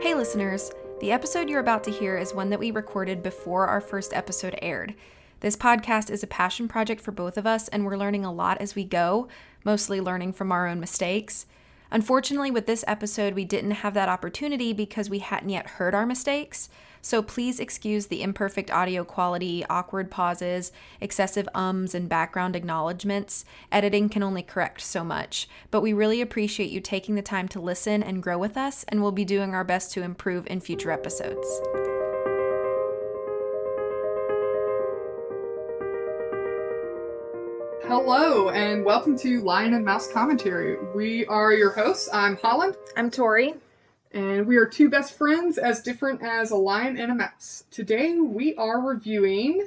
Hey listeners, the episode you're about to hear is one that we recorded before our first episode aired. This podcast is a passion project for both of us, and we're learning a lot as we go, mostly learning from our own mistakes. Unfortunately, with this episode, we didn't have that opportunity because we hadn't yet heard our mistakes, so please excuse the imperfect audio quality, awkward pauses, excessive ums, and background acknowledgments. Editing can only correct so much, but we really appreciate you taking the time to listen and grow with us, and we'll be doing our best to improve in future episodes. Hello, and welcome to Lion and Mouse Commentary. We are your hosts. I'm Holland. I'm Tori. And we are two best friends as different as a lion and a mouse. Today we are reviewing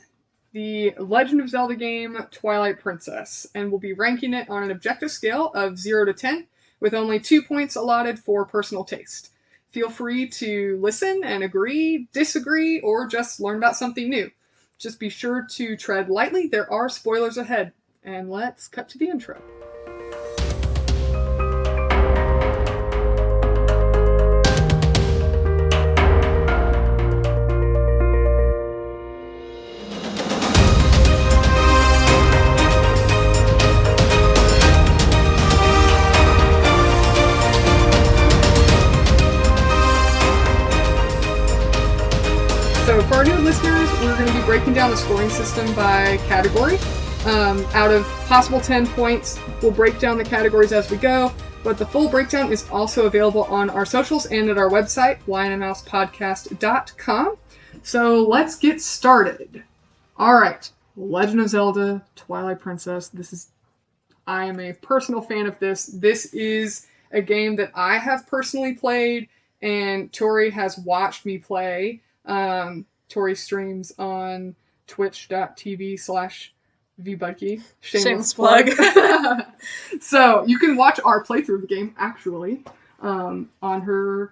the Legend of Zelda game, Twilight Princess, and we'll be ranking it on an objective scale of 0 to 10, with only 2 points allotted for personal taste. Feel free to listen and agree, disagree, or just learn about something new. Just be sure to tread lightly. There are spoilers ahead. And let's cut to the intro. So for our new listeners, we're going to be breaking down the scoring system by category. Out of possible 10 points, we'll break down the categories as we go, but the full breakdown is also available on our socials and at our website, lionandmousepodcast.com. So let's get started. Alright, Legend of Zelda, Twilight Princess. I am a personal fan of this. This is a game that I have personally played, and Tori has watched me play. Tori streams on twitch.tv/VBudgie. Shameless plug. So you can watch our playthrough of the game, actually, on her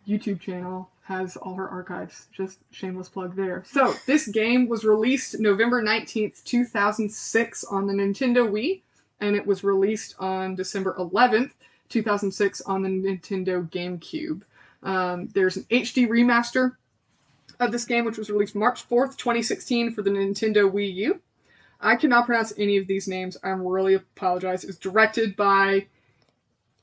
YouTube channel. Has all her archives. Just shameless plug there. So this game was released November 19th, 2006 on the Nintendo Wii, and it was released on December 11th, 2006 on the Nintendo GameCube. There's an HD remaster of this game, which was released March 4th, 2016 for the Nintendo Wii U. I cannot pronounce any of these names. I really apologize. It was directed by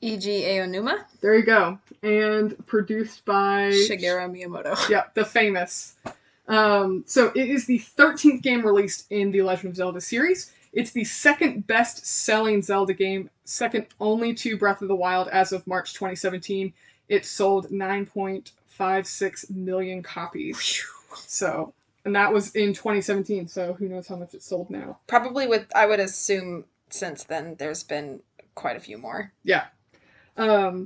Eiji Aonuma. There you go. And produced by Shigeru Miyamoto. Yeah, the famous. So it is the 13th game released in the Legend of Zelda series. It's the second best-selling Zelda game, second only to Breath of the Wild as of March 2017. It sold 9.56 million copies. So, and that was in 2017, so who knows how much it sold now. Probably I would assume since then there's been quite a few more. Yeah.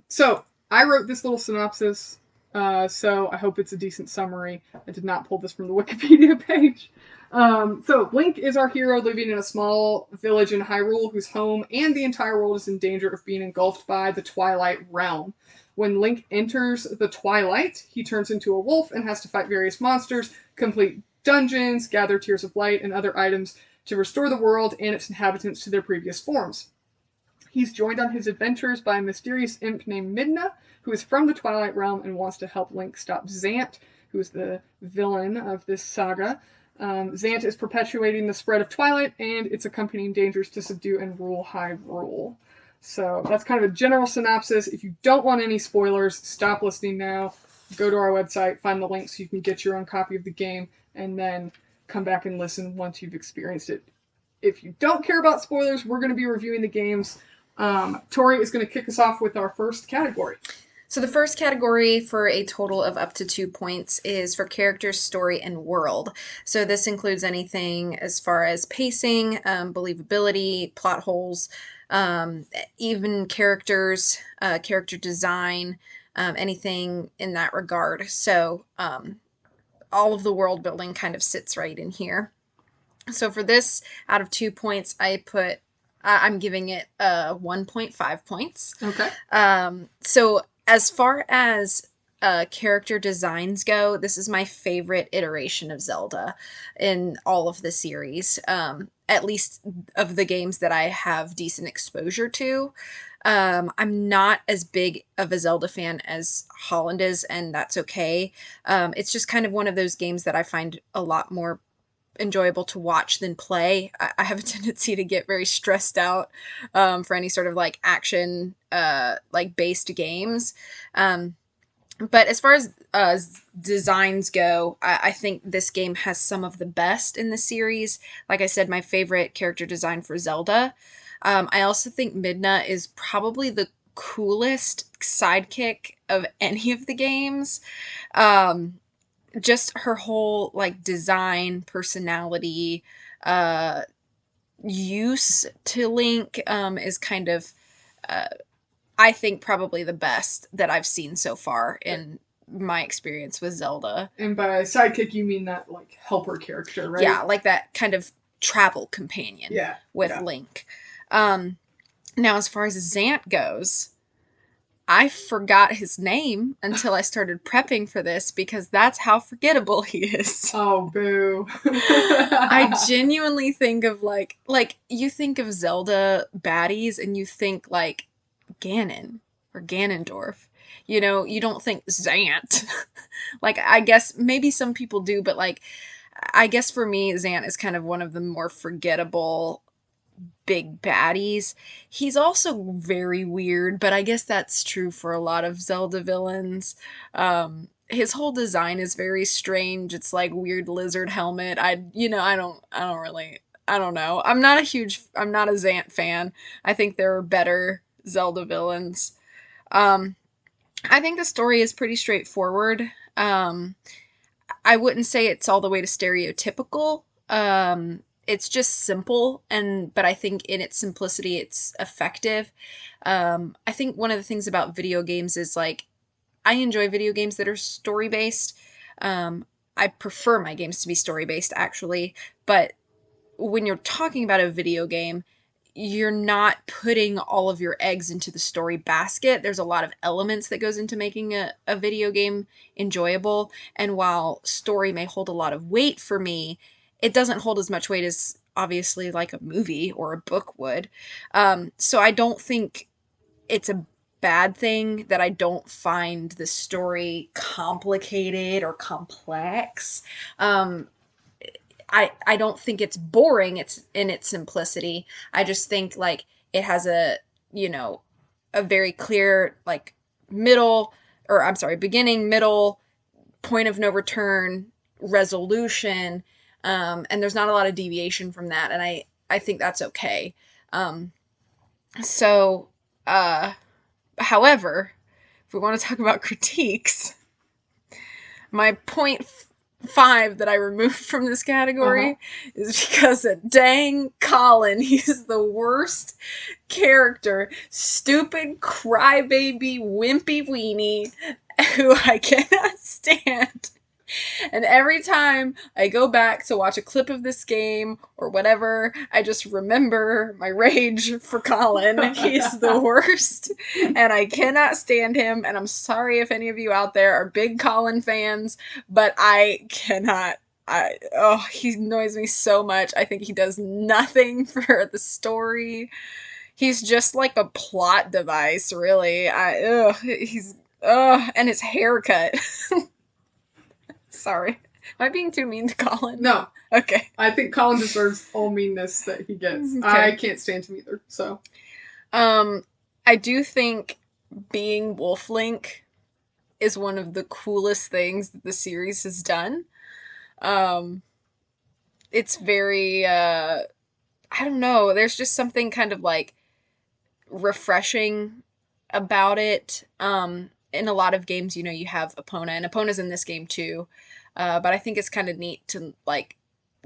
So I wrote this little synopsis, so I hope it's a decent summary. I did not pull this from the Wikipedia page. So Link is our hero living in a small village in Hyrule whose home and the entire world is in danger of being engulfed by the Twilight Realm. When Link enters the Twilight, he turns into a wolf and has to fight various monsters, complete dungeons, gather Tears of Light and other items to restore the world and its inhabitants to their previous forms. He's joined on his adventures by a mysterious imp named Midna, who is from the Twilight Realm and wants to help Link stop Zant, who is the villain of this saga. Zant is perpetuating the spread of Twilight and its accompanying dangers to subdue and rule Hyrule. So that's kind of a general synopsis. If you don't want any spoilers, stop listening now. Go to our website, find the link so you can get your own copy of the game, and then come back and listen once you've experienced it. If you don't care about spoilers, we're going to be reviewing the games. Tori is going to kick us off with our first category. So the first category for a total of up to 2 points is for characters, story, and world. So this includes anything as far as pacing, believability, plot holes, even characters, character design, anything in that regard. So all of the world building kind of sits right in here. So for this, out of 2 points, I'm giving it 1.5 points. Okay. So as far as character designs go, this is my favorite iteration of Zelda in all of the series, at least of the games that I have decent exposure to. I'm not as big of a Zelda fan as Holland is, and that's okay. It's just kind of one of those games that I find a lot more enjoyable to watch than play. I have a tendency to get very stressed out for any sort of like action like based games. Um, but as far as designs go, I think this game has some of the best in the series. Like I said, my favorite character design for Zelda. I also think Midna is probably the coolest sidekick of any of the games. Um, just her whole like design, personality, uh, use to Link is kind of uh, I think probably the best that I've seen so far in my experience with Zelda. And by sidekick, you mean that, like, helper character, right? Yeah, like that kind of travel companion with Link. Now, as far as Zant goes, I forgot his name until I started prepping for this because that's how forgettable he is. Oh, boo. I genuinely think of like you think of Zelda baddies and you think like Ganon or Ganondorf. You know, you don't think Zant. Like I guess maybe some people do, but like I guess for me Zant is kind of one of the more forgettable big baddies. He's also very weird, but I guess that's true for a lot of Zelda villains. His whole design is very strange. It's like weird lizard helmet. I don't know. I'm not a Zant fan. I think there are better Zelda villains. Um, I think the story is pretty straightforward. I wouldn't say it's all the way to stereotypical. It's just simple, but I think in its simplicity, it's effective. I think one of the things about video games is like I enjoy video games that are story based. I prefer my games to be story based, actually, but when you're talking about a video game, you're not putting all of your eggs into the story basket. There's a lot of elements that goes into making a video game enjoyable. And while story may hold a lot of weight for me, it doesn't hold as much weight as obviously like a movie or a book would. So I don't think it's a bad thing that I don't find the story complicated or complex. I don't think it's boring. It's in its simplicity. I just think like it has a very clear like beginning, middle, point of no return, resolution, and there's not a lot of deviation from that, and I think that's okay. Um, so, however, if we want to talk about critiques, my point 5 that I removed from this category is because of dang Colin, he's the worst character, stupid crybaby wimpy weenie who I cannot stand. And every time I go back to watch a clip of this game or whatever, I just remember my rage for Colin. He's the worst, and I cannot stand him. And I'm sorry if any of you out there are big Colin fans, but I cannot. He annoys me so much. I think he does nothing for the story. He's just like a plot device, really. And his haircut. Sorry. Am I being too mean to Colin? No. Okay. I think Colin deserves all meanness that he gets. Okay. I can't stand him either, so. I do think being Wolf Link is one of the coolest things that the series has done. It's very, I don't know, there's just something kind of like refreshing about it. In a lot of games, you have Epona, and Epona's in this game too. But I think it's kind of neat to like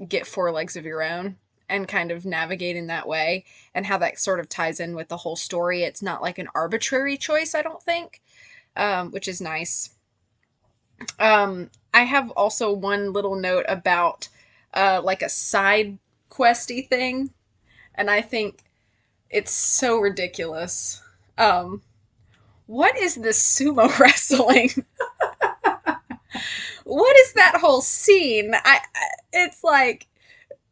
get 4 legs of your own and kind of navigate in that way, and how that sort of ties in with the whole story. It's not like an arbitrary choice, I don't think, which is nice. I have also one little note about like a side questy thing, and I think it's so ridiculous. What is this sumo wrestling? What is that whole scene? It's like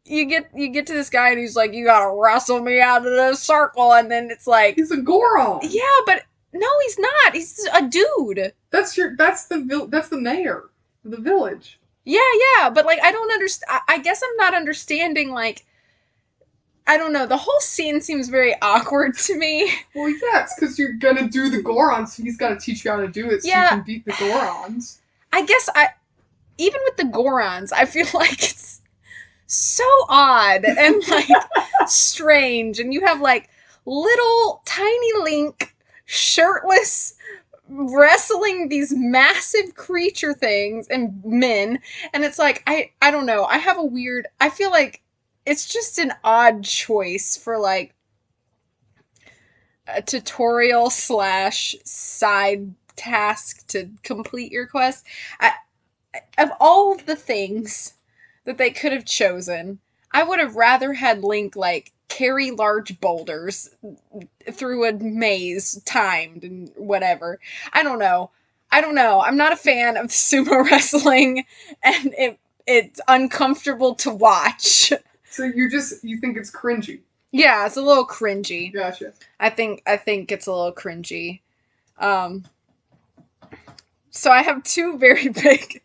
you get to this guy and he's like, you gotta wrestle me out of the circle, and then it's like, He's a Goron. yeah, but no, he's not. He's a dude. That's the mayor of the village. Yeah, but like I don't understand. I guess I'm not understanding. Like, I don't know. The whole scene seems very awkward to me. Well, yeah, it's because you're gonna do the Goron, so he's got to teach you how to do it so you can beat the Gorons. I guess even with the Gorons, I feel like it's so odd and like strange, and you have like little tiny Link shirtless wrestling these massive creature things and men, and it's like I don't know. I feel like it's just an odd choice for like a tutorial / side task to complete your quest. Of all of the things that they could have chosen, I would have rather had Link like carry large boulders through a maze timed and whatever. I don't know. I'm not a fan of sumo wrestling, and it's uncomfortable to watch. So you think it's cringy? Yeah, it's a little cringy. Gotcha. I think it's a little cringy. So I have two very big.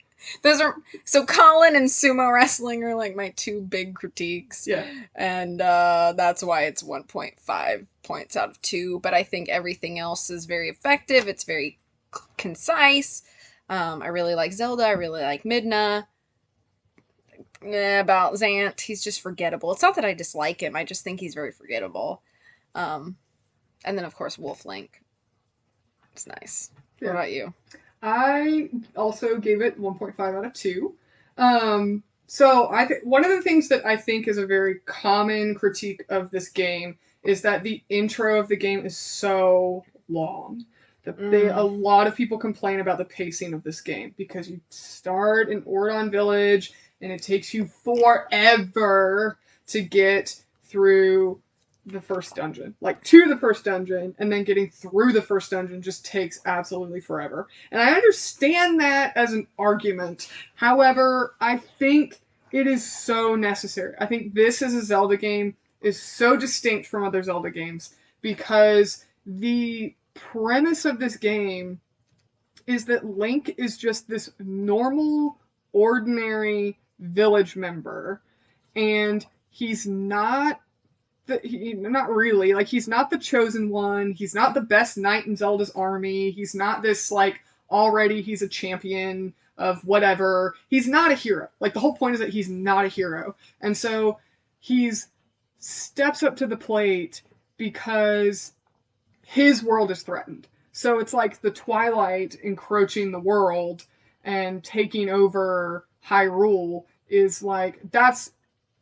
So Colin and sumo wrestling are like my two big critiques. Yeah. And that's why it's 1.5 points out of 2. But I think everything else is very effective. It's very concise. I really like Zelda. I really like Midna. About Zant, he's just forgettable. It's not that I dislike him. I just think he's very forgettable. And then, of course, Wolf Link. It's nice. Yeah. What about you? I also gave it 1.5 out of 2. So one of the things that I think is a very common critique of this game is that the intro of the game is so long. A lot of people complain about the pacing of this game because you start in Ordon Village and it takes you forever to get through the first dungeon. Like, to the first dungeon, and then getting through the first dungeon just takes absolutely forever. And I understand that as an argument. However, I think it is so necessary. I think this as a Zelda game is so distinct from other Zelda games because the premise of this game is that Link is just this normal, ordinary village member, and he's not really, like, he's not the chosen one, he's not the best knight in Zelda's army, he's not this, like, already he's a champion of whatever, he's not a hero. Like, the whole point is that he's not a hero, and so he's steps up to the plate because his world is threatened. So it's like the Twilight encroaching the world and taking over Hyrule is like, that's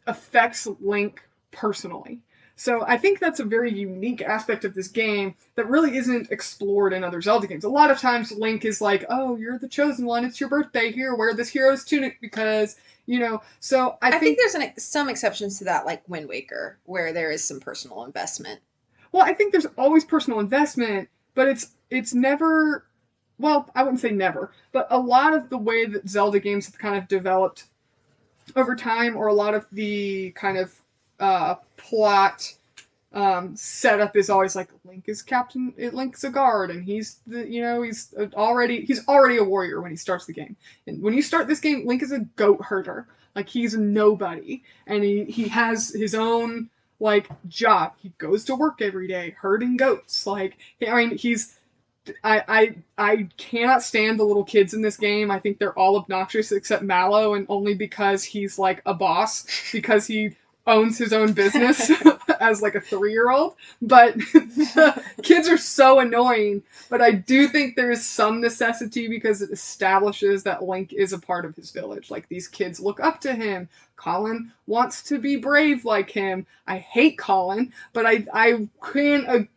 affects Link personally. So I think that's a very unique aspect of this game that really isn't explored in other Zelda games. A lot of times Link is like, oh, you're the chosen one, it's your birthday, here, wear this hero's tunic because, so I think there's some exceptions to that, like Wind Waker, where there is some personal investment. Well, I think there's always personal investment, but it's never, well, I wouldn't say never, but a lot of the way that Zelda games have kind of developed over time, or a lot of the kind of plot setup is always like, Link's a guard, and he's already a warrior when he starts the game. And when you start this game, Link is a goat herder. Like, he's a nobody, and he has his own, like, job. He goes to work every day herding goats. Like, I mean, I cannot stand the little kids in this game. I think they're all obnoxious except Mallow, and only because he's like a boss, because he owns his own business as like a 3-year-old. But the kids are so annoying. But I do think there is some necessity because it establishes that Link is a part of his village. Like, these kids look up to him. Colin wants to be brave like him. I hate Colin, but I can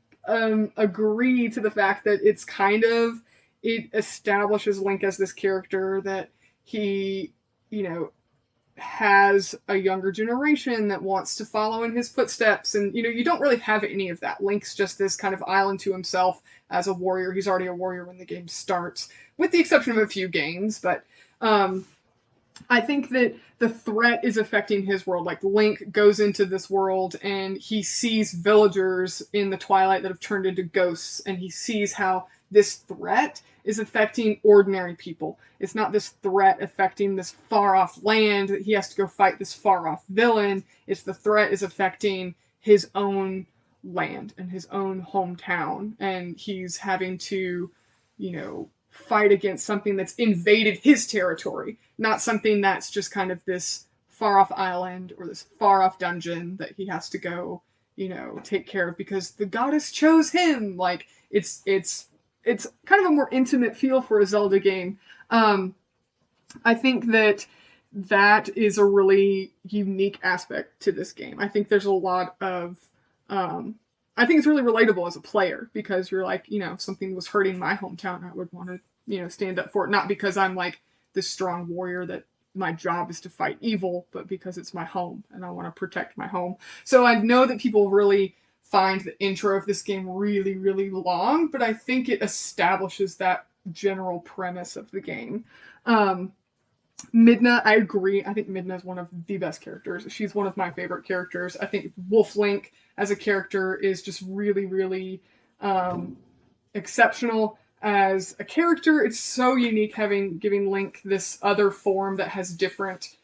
agree to the fact that it's kind of, it establishes Link as this character that he, has a younger generation that wants to follow in his footsteps, and you don't really have any of that. Link's just this kind of island to himself as a warrior. He's already a warrior when the game starts, with the exception of a few games, but I think that the threat is affecting his world. Like, Link goes into this world and he sees villagers in the Twilight that have turned into ghosts, and he sees how this threat is affecting ordinary people. It's not this threat affecting this far off land that he has to go fight this far off villain. It's the threat is affecting his own land and his own hometown, and he's having to, fight against something that's invaded his territory, not something that's just kind of this far off island or this far off dungeon that he has to go, take care of because the goddess chose him. Like, it's kind of a more intimate feel for a Zelda game. I think that is a really unique aspect to this game. I think there's a lot of I think it's really relatable as a player because you're like, if something was hurting my hometown, I would want to, stand up for it. Not because I'm like this strong warrior that my job is to fight evil, but because it's my home and I want to protect my home. So I know that people really find the intro of this game really, really long, but I think it establishes that general premise of the game. Midna, I agree. I think Midna is one of the best characters. She's one of my favorite characters. I think Wolf Link as a character is just really, really exceptional as a character. It's so unique giving Link this other form that has different,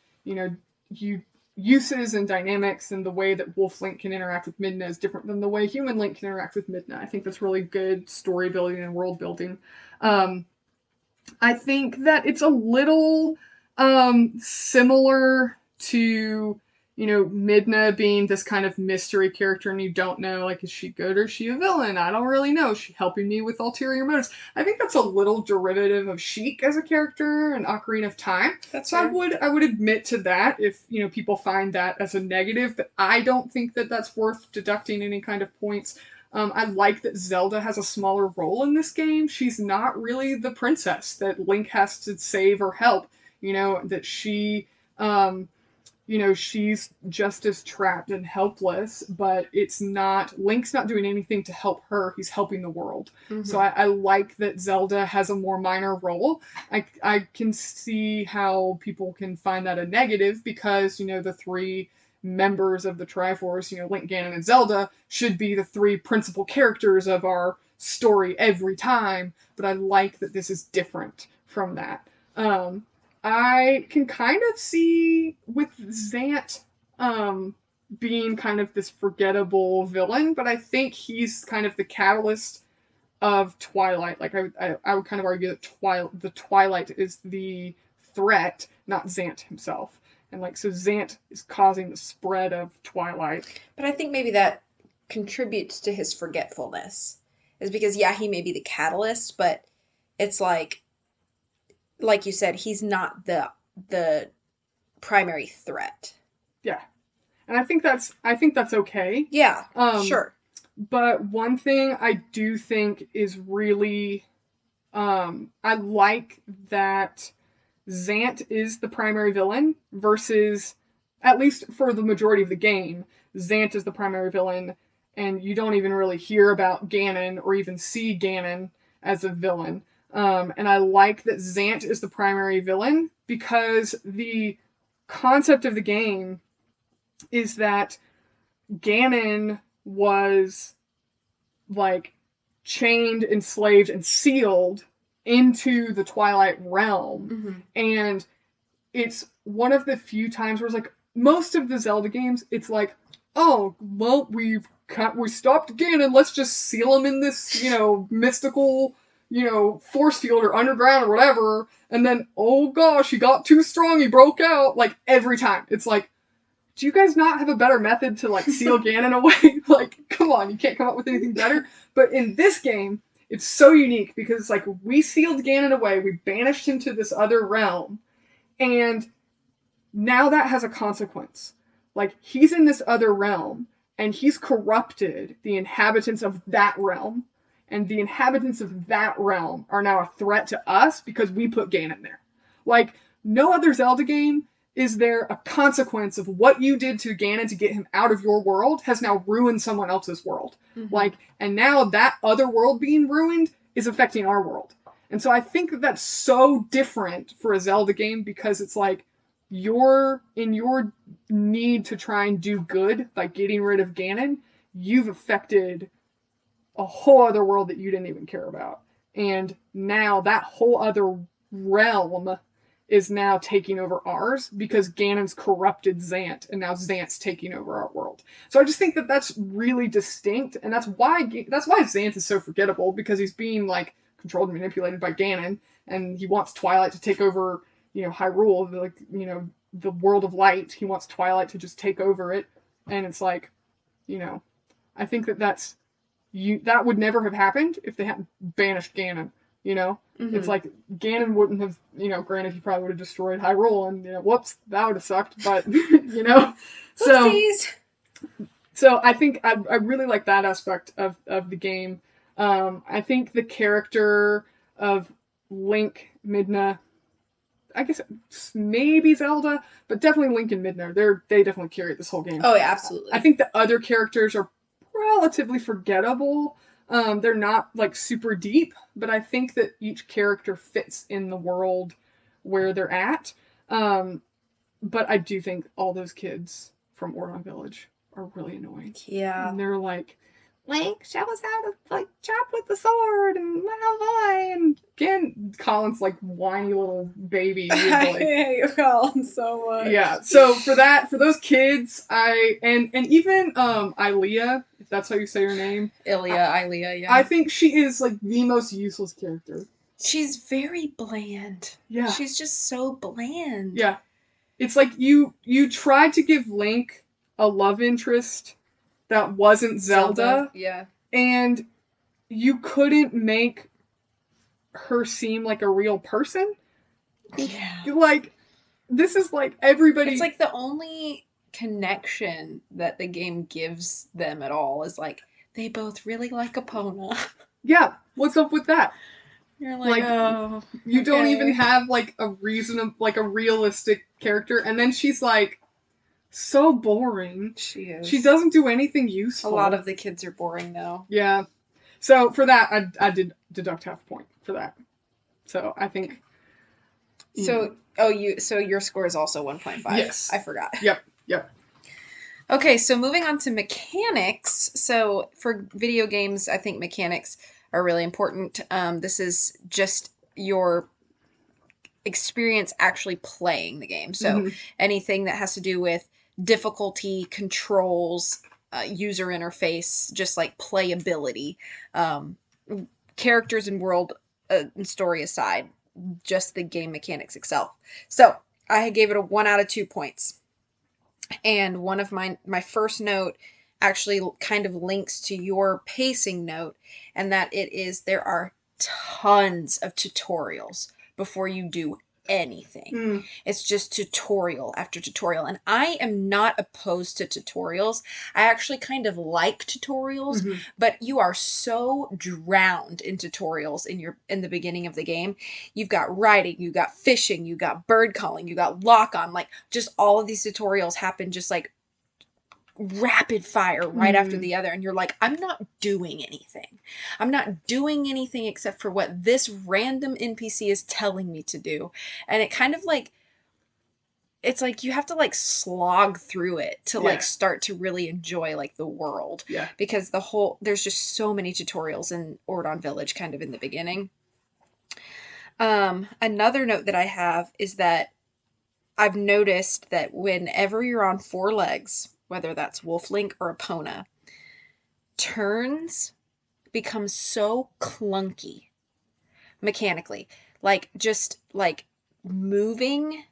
uses and dynamics, and the way that Wolf Link can interact with Midna is different than the way human Link can interact with Midna. I think that's really good story building and world building. I think that it's a little similar to, Midna being this kind of mystery character and you don't know, like, is she good or is she a villain? I don't really know. Is she helping me with ulterior motives? I think that's a little derivative of Sheik as a character in Ocarina of Time. That's so fair. I would admit to that if, people find that as a negative, but I don't think that that's worth deducting any kind of points. I like that Zelda has a smaller role in this game. She's not really the princess that Link has to save or help. That she, she's just as trapped and helpless, but Link's not doing anything to help her. He's helping the world. Mm-hmm. So I like that Zelda has a more minor role. I can see how people can find that a negative because, the three members of the Triforce, Link, Ganon, and Zelda, should be the three principal characters of our story every time, but I like that this is different from that. I can kind of see with Zant being kind of this forgettable villain, but I think he's kind of the catalyst of Twilight. Like, I would kind of argue that the Twilight is the threat, not Zant himself. And so Zant is causing the spread of Twilight. But I think maybe that contributes to his forgetfulness. Is because, yeah, he may be the catalyst, but it's like you said, he's not the primary threat. Yeah. And I think that's okay. Yeah, sure. But one thing I do think is really, I like that Zant is the primary villain versus, at least for the majority of the game, Zant is the primary villain, and you don't even really hear about Ganon or even see Ganon as a villain. And I like that Zant is the primary villain because the concept of the game is that Ganon was, like, chained, enslaved, and sealed into the Twilight realm. Mm-hmm. And it's one of the few times where it's like, most of the Zelda games, it's like, oh, well, we stopped Ganon, let's just seal him in this, mystical, force field or underground or whatever, and then, oh gosh, he got too strong, he broke out, like, every time. It's like, do you guys not have a better method to, like, seal Ganon away? Like, come on, you can't come up with anything better? But in this game, it's so unique because it's like, we sealed Ganon away, we banished him to this other realm, and now that has a consequence. Like, he's in this other realm, and he's corrupted the inhabitants of that realm, and the inhabitants of that realm are now a threat to us because we put Ganon there. Like, no other Zelda game is there a consequence of what you did to Ganon to get him out of your world has now ruined someone else's world. Mm-hmm. Like, and now that other world being ruined is affecting our world. And so I think that that's so different for a Zelda game because it's like, in your need to try and do good by getting rid of Ganon, you've affected a whole other world that you didn't even care about. And now that whole other realm is now taking over ours because Ganon's corrupted Zant, and now Zant's taking over our world. So I just think that that's really distinct, and that's why Zant is so forgettable, because he's being like controlled and manipulated by Ganon, and he wants Twilight to take over, Hyrule, like, the world of light. He wants Twilight to just take over it, and it's like, I think that would never have happened if they hadn't banished Ganon. Mm-hmm. It's like Ganon wouldn't have, granted he probably would have destroyed Hyrule, and whoops, that would have sucked, but Oopsies. So I think I really like that aspect of the game. I think the character of Link, Midna, I guess maybe Zelda, but definitely Link and Midna, they definitely carry this whole game. Oh yeah, absolutely. I think the other characters are relatively forgettable. They're not like super deep, but I think that each character fits in the world where they're at. But I do think all those kids from Ordon Village are really annoying. Yeah. And they're like, Link, show us how to like chop with the sword, and and again, Colin's like whiny little baby. I hate Colin so much. Yeah. So for those kids, and even Ilea, if that's how you say her name. Ilea, yeah. I think she is like the most useless character. She's very bland. Yeah. She's just so bland. Yeah. It's like you tried to give Link a love interest that wasn't Zelda. Yeah. And you couldn't make her seem like a real person. Yeah. Like, this is like everybody. It's like the only connection that the game gives them at all is like, they both really like Epona. Yeah. What's up with that? You're like, oh. You don't even have like a realistic character. And then she's like, so boring. She is. She doesn't do anything useful. A lot of the kids are boring though. Yeah. So for that, I did deduct half a point for that. So I think. So your score is also 1.5. Yes. I forgot. Yep. Okay, so moving on to mechanics. So for video games, I think mechanics are really important. This is just your experience actually playing the game. So anything that has to do with difficulty, controls, user interface, just like playability, characters and world and story aside, just the game mechanics itself. So I gave it a 1 out of 2 points. And one of my first note actually kind of links to your pacing note, and that there are tons of tutorials before you do anything. It's just tutorial after tutorial, and I am not opposed to tutorials. I actually kind of like tutorials, but you are so drowned in tutorials in the beginning of the game. You've got riding, you got fishing, you got bird calling, you got lock on, like just all of these tutorials happen just like rapid fire right after the other, and you're like, I'm not doing anything. I'm not doing anything except for what this random NPC is telling me to do. And it kind of like, it's like you have to like slog through it to like start to really enjoy like the world. Yeah. Because there's just so many tutorials in Ordon Village kind of in the beginning. Another note that I have is that I've noticed that whenever you're on 4 legs, whether that's Wolf Link or Epona, turns become so clunky mechanically. Like, just like moving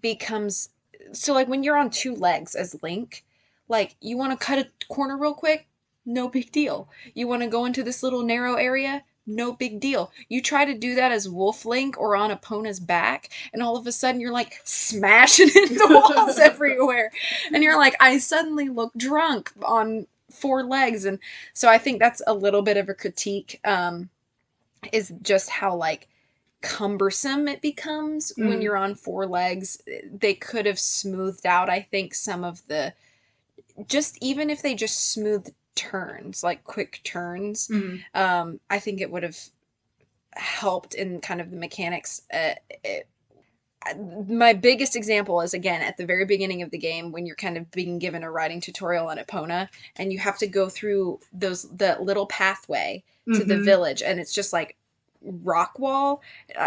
becomes so, like when you're on 2 legs as Link, like you want to cut a corner real quick, no big deal. You want to go into this little narrow area, no big deal. You try to do that as Wolf Link or on Epona's back, and all of a sudden you're like smashing into walls everywhere. And you're like, I suddenly look drunk on 4 legs. And so I think that's a little bit of a critique, is just how like cumbersome it becomes when you're on 4 legs. They could have smoothed out, I think, some of the, just even if they just smoothed turns, like quick turns, I think it would have helped in kind of the mechanics. my biggest example is, again, at the very beginning of the game when you're kind of being given a riding tutorial on Epona, and you have to go through the little pathway to the village, and it's just like rock wall,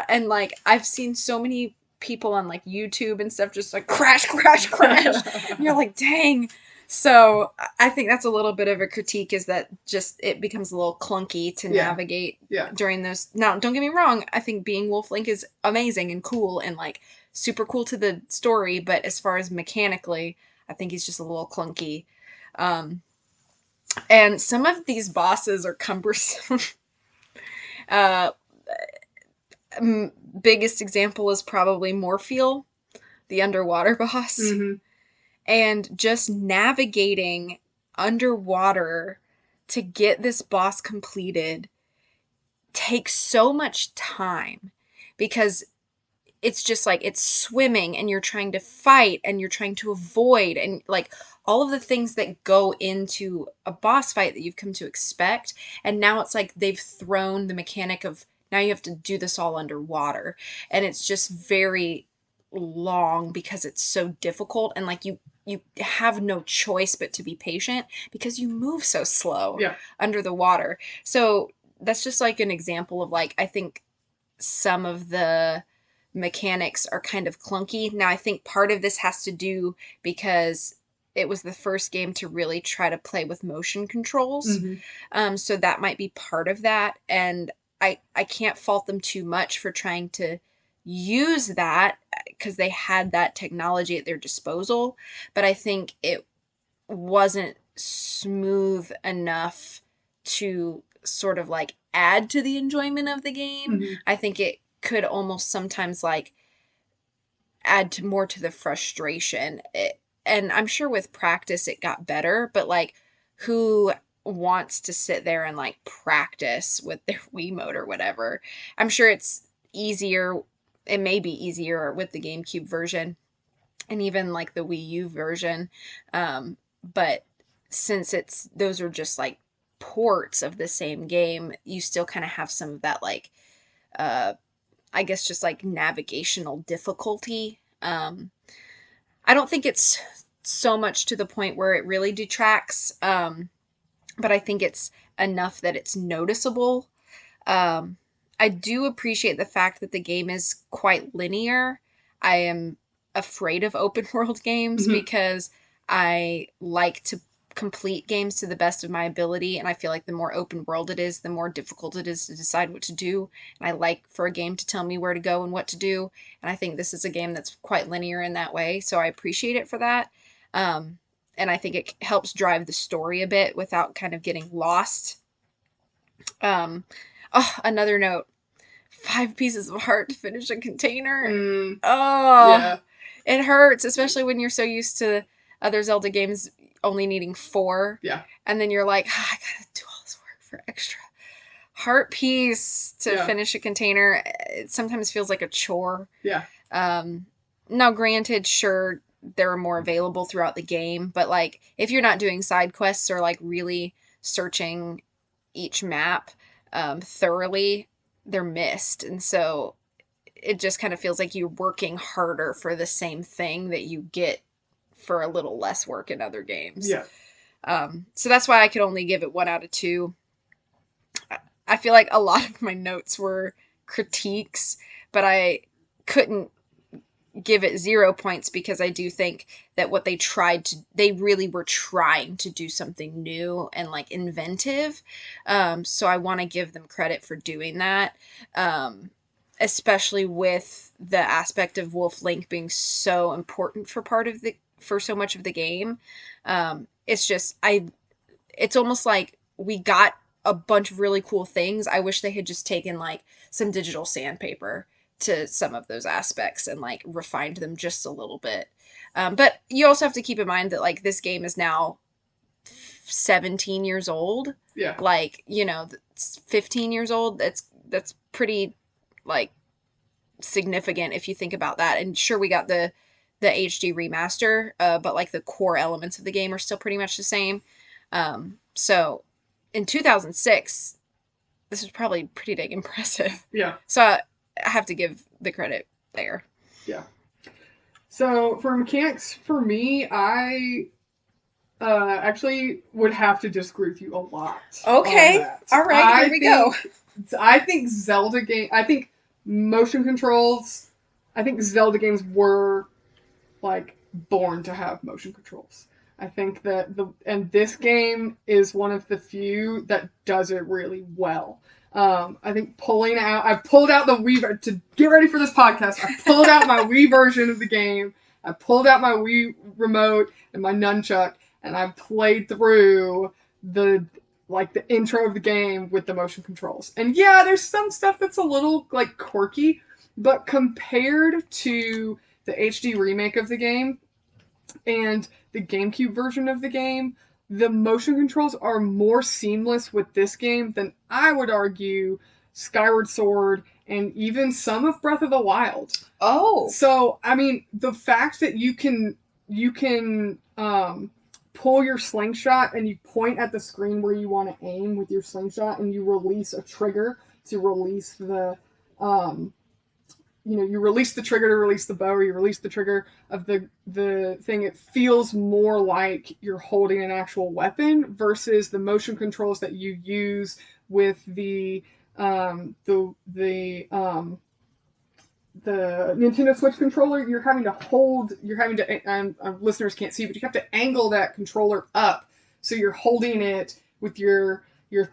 and like I've seen so many people on like YouTube and stuff just like crash, crash, crash, and you're like, dang. So I think that's a little bit of a critique, is that just it becomes a little clunky to navigate during those. Now, don't get me wrong, I think being Wolf Link is amazing and cool and like super cool to the story, but as far as mechanically, I think he's just a little clunky. And some of these bosses are cumbersome. Biggest example is probably Morpheal, the underwater boss. And just navigating underwater to get this boss completed takes so much time, because it's just like it's swimming and you're trying to fight and you're trying to avoid, and like all of the things that go into a boss fight that you've come to expect. And now it's like they've thrown the mechanic of now you have to do this all underwater, and it's just very long because it's so difficult, and like you have no choice but to be patient because you move so slow under the water. So that's just like an example of like, I think some of the mechanics are kind of clunky. Now, I think part of this has to do because it was the first game to really try to play with motion controls. So that might be part of that. And I can't fault them too much for trying to use that because they had that technology at their disposal. But I think it wasn't smooth enough to sort of like add to the enjoyment of the game. I think it could almost sometimes like add to more to the frustration. And I'm sure with practice it got better, but like who wants to sit there and like practice with their Wiimote or whatever? I'm sure it's easier. It may be easier with the GameCube version and even like the Wii U version. But since those are just like ports of the same game, you still kind of have some of that like, I guess just like navigational difficulty. I don't think it's so much to the point where it really detracts. But I think it's enough that it's noticeable. I do appreciate the fact that the game is quite linear. I am afraid of open world games because I like to complete games to the best of my ability, and I feel like the more open world it is, the more difficult it is to decide what to do. And I like for a game to tell me where to go and what to do. And I think this is a game that's quite linear in that way, so I appreciate it for that. And I think it helps drive the story a bit without kind of getting lost. Another note. 5 pieces of heart to finish a container. It hurts, especially when you're so used to other Zelda games only needing 4. And then you're like, I gotta do all this work for extra heart piece to finish a container. It sometimes feels like a chore. Now, granted, sure, there are more available throughout the game, but like if you're not doing side quests or like really searching each map thoroughly, they're missed. And so it just kind of feels like you're working harder for the same thing that you get for a little less work in other games. So that's why I could only give it 1 out of 2. I feel like a lot of my notes were critiques, but I couldn't give it 0 points because I do think that what they really were trying to do something new and like inventive. So I want to give them credit for doing that. Especially with the aspect of Wolf Link being so important for so much of the game. It's almost like we got a bunch of really cool things. I wish they had just taken like some digital sandpaper to some of those aspects and like refined them just a little bit. But you also have to keep in mind that like this game is now 17 years old. Like, 15 years old. That's pretty like significant if you think about that. And sure, we got the HD remaster, but like the core elements of the game are still pretty much the same. So in 2006, this was probably pretty dang impressive. Yeah. So I have to give the credit there. Yeah. So for mechanics, for me, I actually would have to disagree with you a lot on Okay. that. All right. Here we go. I think I think motion controls, I think Zelda games were like born to have motion controls. I think that and this game is one of the few that does it really well. I think I pulled out the Wii to get ready for this podcast. I pulled out my Wii version of the game. I pulled out my Wii remote and my nunchuck, and I played through the the intro of the game with the motion controls. And yeah, there's some stuff that's a little like quirky, but compared to the HD remake of the game and the GameCube version of the game, the motion controls are more seamless with this game than I would argue Skyward Sword and even some of Breath of the Wild. Oh. So, I mean, the fact that you can pull your slingshot and you point at the screen where you want to aim with your slingshot and you release a trigger to release the you release the trigger to release the bow, or you release the trigger of the thing. It feels more like you're holding an actual weapon versus the motion controls that you use with the Nintendo Switch controller. You're having to listeners can't see, but you have to angle that controller up, so you're holding it with your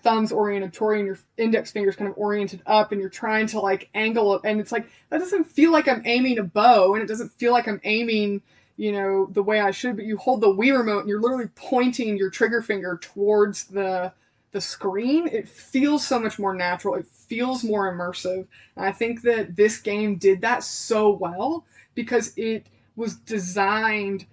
thumbs oriented toward and your index fingers kind of oriented up, and you're trying to like angle it, and it's like that doesn't feel like I'm aiming a bow, and it doesn't feel like I'm aiming the way I should. But you hold the Wii remote and you're literally pointing your trigger finger towards the screen. It feels so much more natural. It feels more immersive. And I think that this game did that so well because it was designed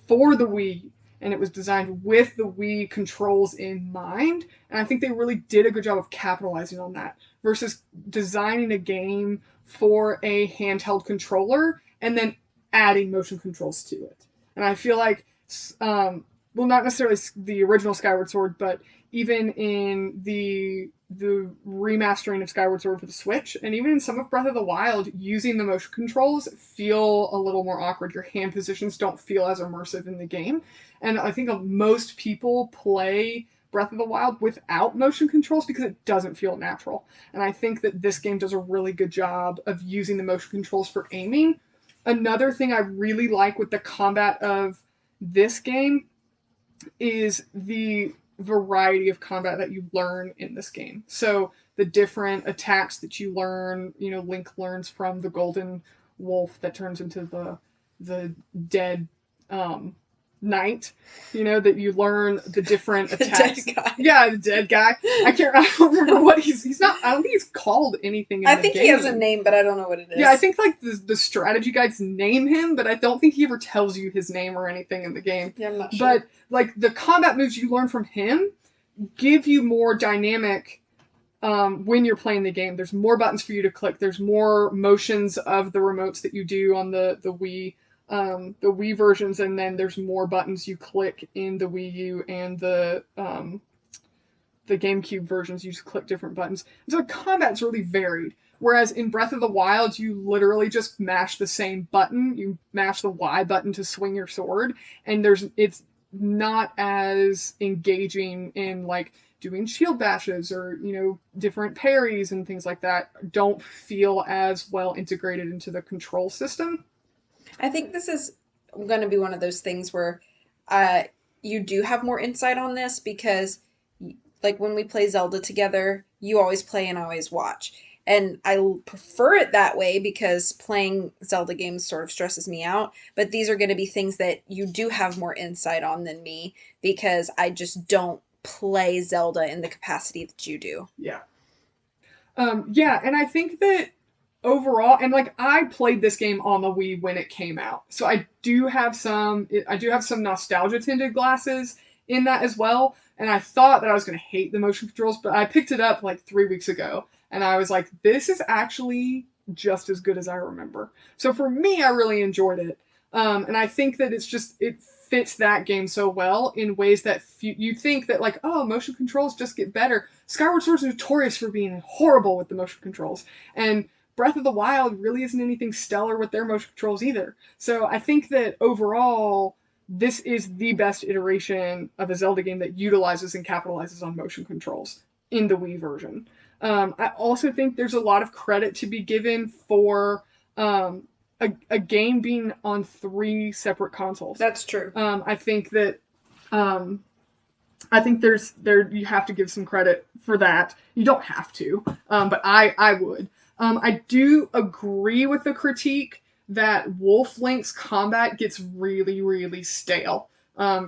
for the Wii and it was designed with the Wii controls in mind. And I think they really did a good job of capitalizing on that versus designing a game for a handheld controller and then adding motion controls to it. And I feel like, well, not necessarily the original Skyward Sword, but even in the remastering of Skyward Sword for the Switch, and even in some of Breath of the Wild, using the motion controls feel a little more awkward. Your hand positions don't feel as immersive in the game. And I think most people play Breath of the Wild without motion controls because it doesn't feel natural. And I think that this game does a really good job of using the motion controls for aiming. Another thing I really like with the combat of this game is the variety of combat that you learn in this game. So the different attacks that you learn, Link learns from the golden wolf that turns into the dead knight, that you learn the different attacks. The dead guy. Yeah, the dead guy. I don't remember what he's not, I don't think he's called anything in the game. I think he has a name, but I don't know what it is. Yeah, I think like the strategy guides name him, but I don't think he ever tells you his name or anything in the game. Yeah, I'm not sure. But like the combat moves you learn from him give you more dynamic when you're playing the game. There's more buttons for you to click. There's more motions of the remotes that you do on the Wii versions, and then there's more buttons you click in the Wii U and the GameCube versions. You just click different buttons. And so the combat's really varied. Whereas in Breath of the Wild, you literally just mash the same button. You mash the Y button to swing your sword, and it's not as engaging in like doing shield bashes or different parries and things like that. Don't feel as well integrated into the control system. I think this is going to be one of those things where you do have more insight on this because, like, when we play Zelda together, you always play and I always watch. And I prefer it that way because playing Zelda games sort of stresses me out. But these are going to be things that you do have more insight on than me because I just don't play Zelda in the capacity that you do. Yeah. Yeah, and I think that overall, and like I played this game on the Wii when it came out, so I do have some nostalgia tinted glasses in that as well. And I thought that I was going to hate the motion controls, but I picked it up like 3 weeks ago, and I was like, this is actually just as good as I remember. So for me, I really enjoyed it, and I think that it fits that game so well in ways that you think that like, oh, motion controls just get better. Skyward Sword's notorious for being horrible with the motion controls, and Breath of the Wild really isn't anything stellar with their motion controls either. So I think that overall, this is the best iteration of a Zelda game that utilizes and capitalizes on motion controls in the Wii version. I also think there's a lot of credit to be given for a game being on 3 separate consoles. That's true. I think that I think there you have to give some credit for that. You don't have to, but I would. I do agree with the critique that Wolf Link's combat gets really, really stale.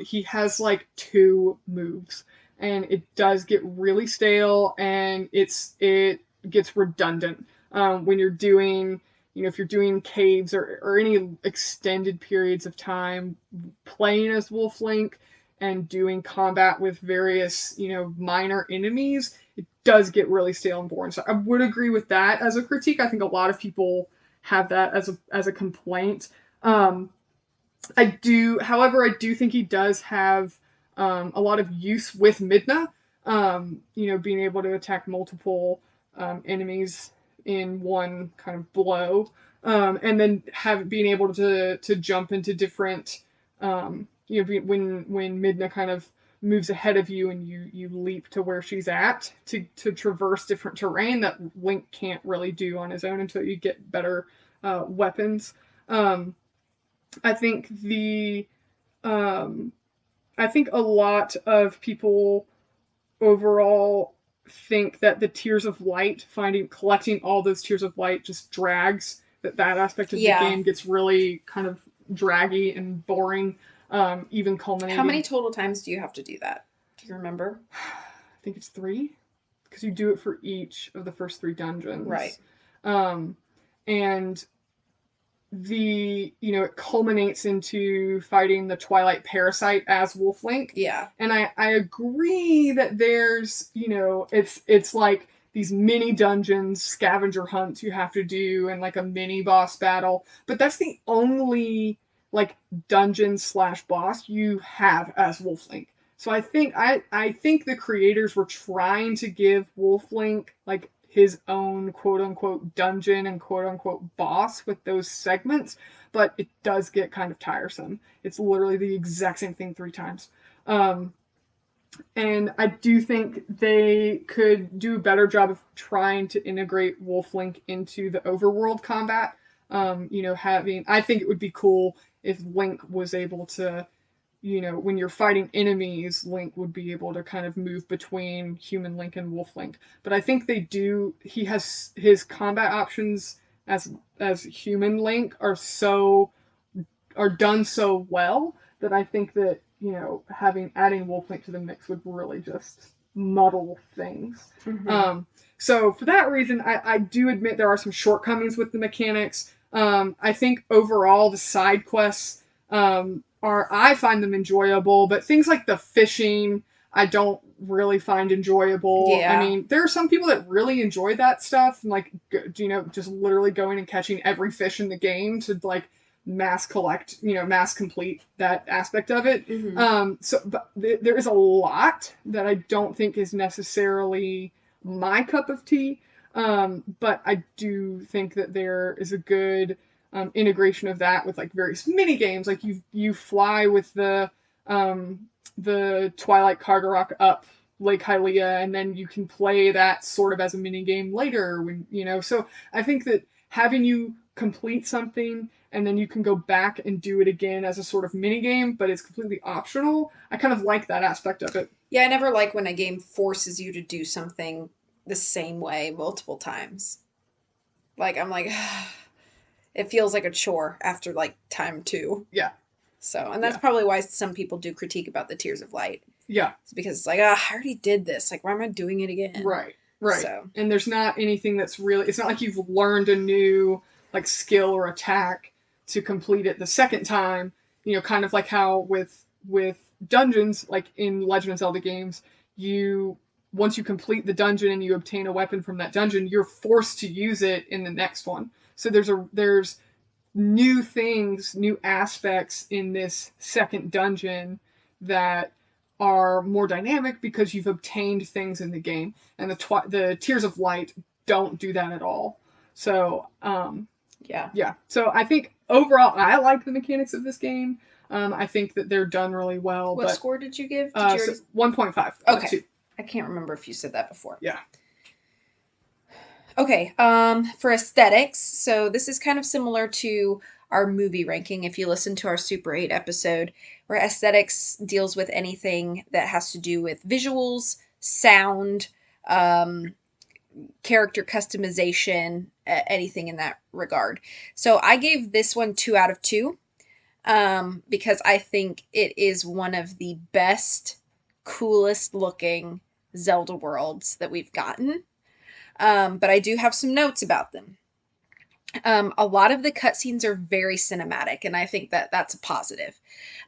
He has like 2 moves, and it does get really stale, and it gets redundant when you're doing, if you're doing caves or any extended periods of time playing as Wolf Link and doing combat with various, minor enemies, it does get really stale and boring. So I would agree with that as a critique. I think a lot of people have that as a complaint. However, I do think he does have a lot of use with Midna. Being able to attack multiple enemies in one kind of blow, and then being able to jump into different. When Midna kind of moves ahead of you and you leap to where she's at to traverse different terrain that Link can't really do on his own until you get better weapons. I think I think a lot of people overall think that the Tears of Light, collecting all those Tears of Light just drags, that aspect of the game gets really kind of draggy and boring. Even culminating. How many total times do you have to do that? Do you remember? I think it's 3, because you do it for each of the first 3 dungeons. Right. And it culminates into fighting the Twilight Parasite as Wolf Link. Yeah. And I agree that there's, it's like these mini dungeons, scavenger hunts you have to do, and like a mini boss battle. But that's the only like dungeon/boss you have as Wolf Link. So I think the creators were trying to give Wolf Link like his own quote unquote dungeon and quote unquote boss with those segments, but it does get kind of tiresome. It's literally the exact same thing 3 times. And I do think they could do a better job of trying to integrate Wolf Link into the overworld combat. I think it would be cool if Link was able to, when you're fighting enemies, Link would be able to kind of move between human Link and Wolf Link. But I think he has his combat options as human Link are done so well that I think that, adding Wolf Link to the mix would really just muddle things. Mm-hmm. So for that reason, I do admit there are some shortcomings with the mechanics. I think overall the side quests I find them enjoyable, but things like the fishing I don't really find enjoyable. Yeah. I mean, there are some people that really enjoy that stuff, and like, just literally going and catching every fish in the game to like mass complete that aspect of it. Mm-hmm. But there is a lot that I don't think is necessarily my cup of tea. But I do think that there is a good integration of that with like various mini games. Like you fly with the Twilight Cargarok up Lake Hylia, and then you can play that sort of as a mini game later when So I think that having you complete something and then you can go back and do it again as a sort of mini game, but it's completely optional. I kind of like that aspect of it. Yeah, I never like when a game forces you to do something the same way multiple times. Like, I'm like, it feels like a chore after like time 2. Yeah. So, and that's probably why some people do critique about the Tears of Light. Yeah. It's because it's like, I already did this. Like, why am I doing it again? Right. So. And there's not anything that's really, it's not like you've learned a new like skill or attack to complete it the second time. Kind of like how with dungeons, like in Legend of Zelda games, once you complete the dungeon and you obtain a weapon from that dungeon, you're forced to use it in the next one. So there's new things, new aspects in this second dungeon that are more dynamic because you've obtained things in the game. And the Tears of Light don't do that at all. So, Yeah. So I think overall, I like the mechanics of this game. I think that they're done really well. What but, score did you give? Did you so 1.5. Okay. 2. I can't remember if you said that before. Yeah. Okay, for aesthetics, so this is kind of similar to our movie ranking if you listen to our Super 8 episode, where aesthetics deals with anything that has to do with visuals, sound, um, character customization, anything in that regard. So I gave this one 2 out of 2 because I think it is one of the best, coolest looking Zelda worlds that we've gotten. But I do have some notes about them. A lot of the cutscenes are very cinematic, and I think that that's a positive.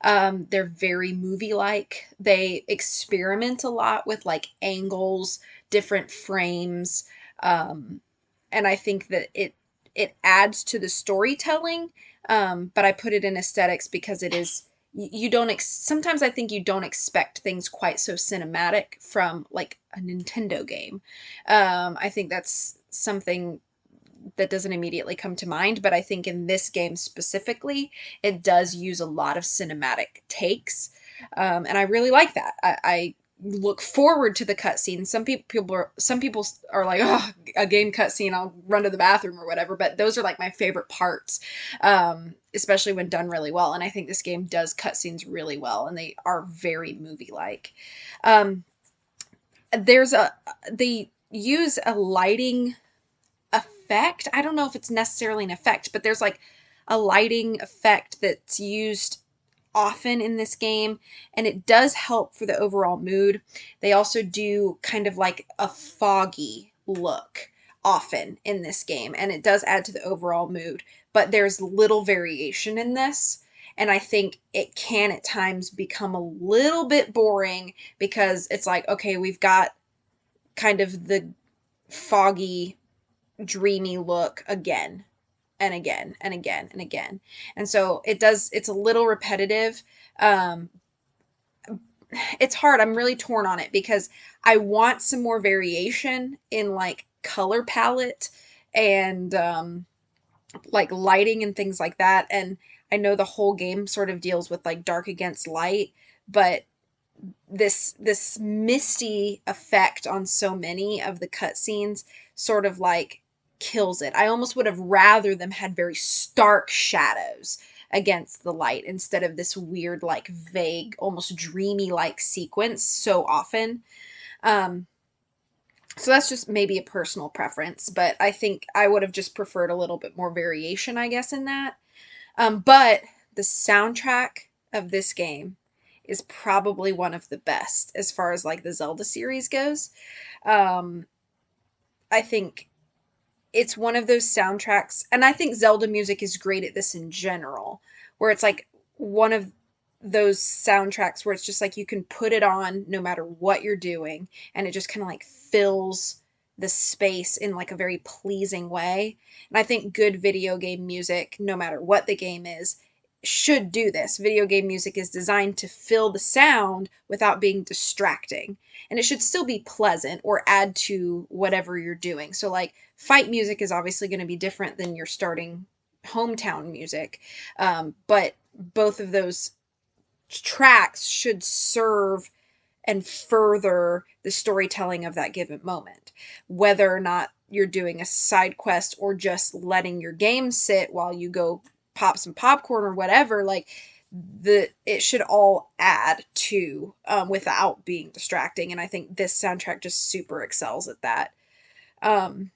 They're very movie-like. They experiment a lot with like angles, different frames, um, and I think that it adds to the storytelling. But I put it in aesthetics because it is you don't sometimes I think you don't expect things quite so cinematic from like a Nintendo game. I think that's something that doesn't immediately come to mind, but I think in this game specifically, it does use a lot of cinematic takes, and I really like that. I look forward to the cutscenes. Some people are like, oh, a game cutscene, I'll run to the bathroom or whatever. But those are like my favorite parts, especially when done really well. And I think this game does cutscenes really well, and they are very movie like. Um, they use a lighting effect. I don't know if it's necessarily an effect, but there's like a lighting effect that's used often in this game, and it does help for the overall mood. They also do kind of like a foggy look often in this game, and it does add to the overall mood, but there's little variation in this. And I think it can at times become a little bit boring because it's like, okay, we've got kind of the foggy dreamy look again and again and again and again. And so it's a little repetitive. Um, it's hard. I'm really torn on it because I want some more variation in like color palette and like lighting and things like that. And I know the whole game sort of deals with like dark against light, but this misty effect on so many of the cutscenes sort of like kills it. I almost would have rather them had very stark shadows against the light instead of this weird like vague almost dreamy like sequence so often. um so that's just maybe a personal preference, but I think I would have just preferred a little bit more variation, I guess, in that. But the soundtrack of this game is probably one of the best as far as like the Zelda series goes. Um, I think it's one of those soundtracks, and I think Zelda music is great at this in general, where it's like one of those soundtracks where it's just like you can put it on no matter what you're doing, and it just kind of like fills the space in like a very pleasing way. And I think good video game music, no matter what the game is, should do this. Video game music is designed to fill the sound without being distracting. And it should still be pleasant or add to whatever you're doing. So, like, fight music is obviously going to be different than your starting hometown music. But both of those tracks should serve and further the storytelling of that given moment. Whether or not you're doing a side quest or just letting your game sit while you go pop some popcorn or whatever, like it should all add to without being distracting. And I think this soundtrack just super excels at that. Um,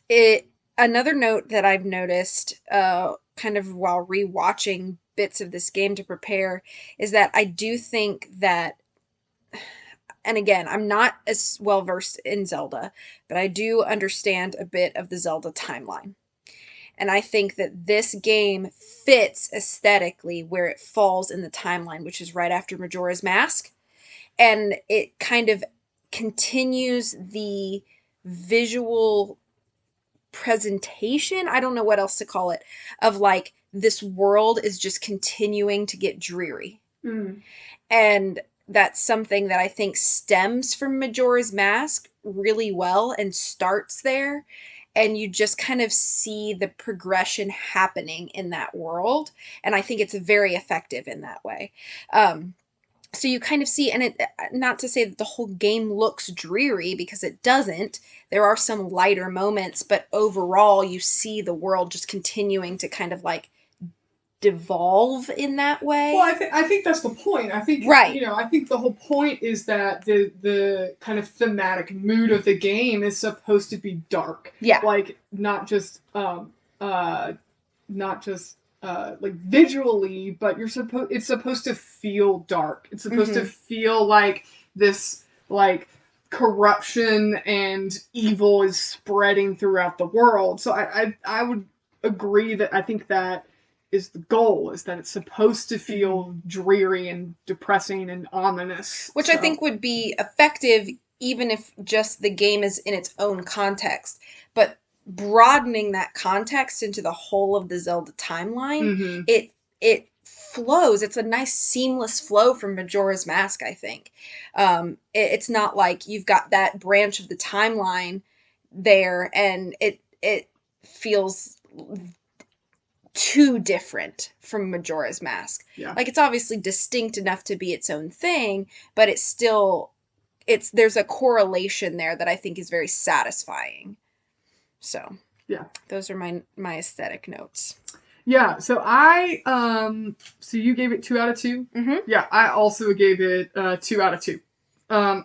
it Another note that I've noticed kind of while rewatching bits of this game to prepare is that I do think that, and again, I'm not as well versed in Zelda, but I do understand a bit of the Zelda timeline. And I think that this game fits aesthetically where it falls in the timeline, which is right after Majora's Mask. And it kind of continues the visual presentation, I don't know what else to call it, of like this world is just continuing to get dreary. Mm. And that's something that I think stems from Majora's Mask really well and starts there. and you just kind of see the progression happening in that world. And I think it's very effective in that way. So you kind of see, and it, not to say that the whole game looks dreary, because it doesn't. There are some lighter moments, but overall you see the world just continuing to kind of like devolve in that way. Well, I think that's the point. I think, right. I think the whole point is that the kind of thematic mood of the game is supposed to be dark. Yeah. Like not just like visually, but it's supposed to feel dark. It's supposed to feel like this like corruption and evil is spreading throughout the world. So I would agree that I think that is the goal, is that it's supposed to feel dreary and depressing and ominous. Which I think would be effective even if just the game is in its own context. But broadening that context into the whole of the Zelda timeline, it flows. It's a nice seamless flow from Majora's Mask, I think. It's not like you've got that branch of the timeline there and it feels too different from Majora's Mask. Yeah. Like, it's obviously distinct enough to be its own thing, but it's still, there's a correlation there that I think is very satisfying. So, yeah, those are my aesthetic notes. Yeah, so so you gave it 2 out of 2? Mm-hmm. Yeah, I also gave it 2 out of 2.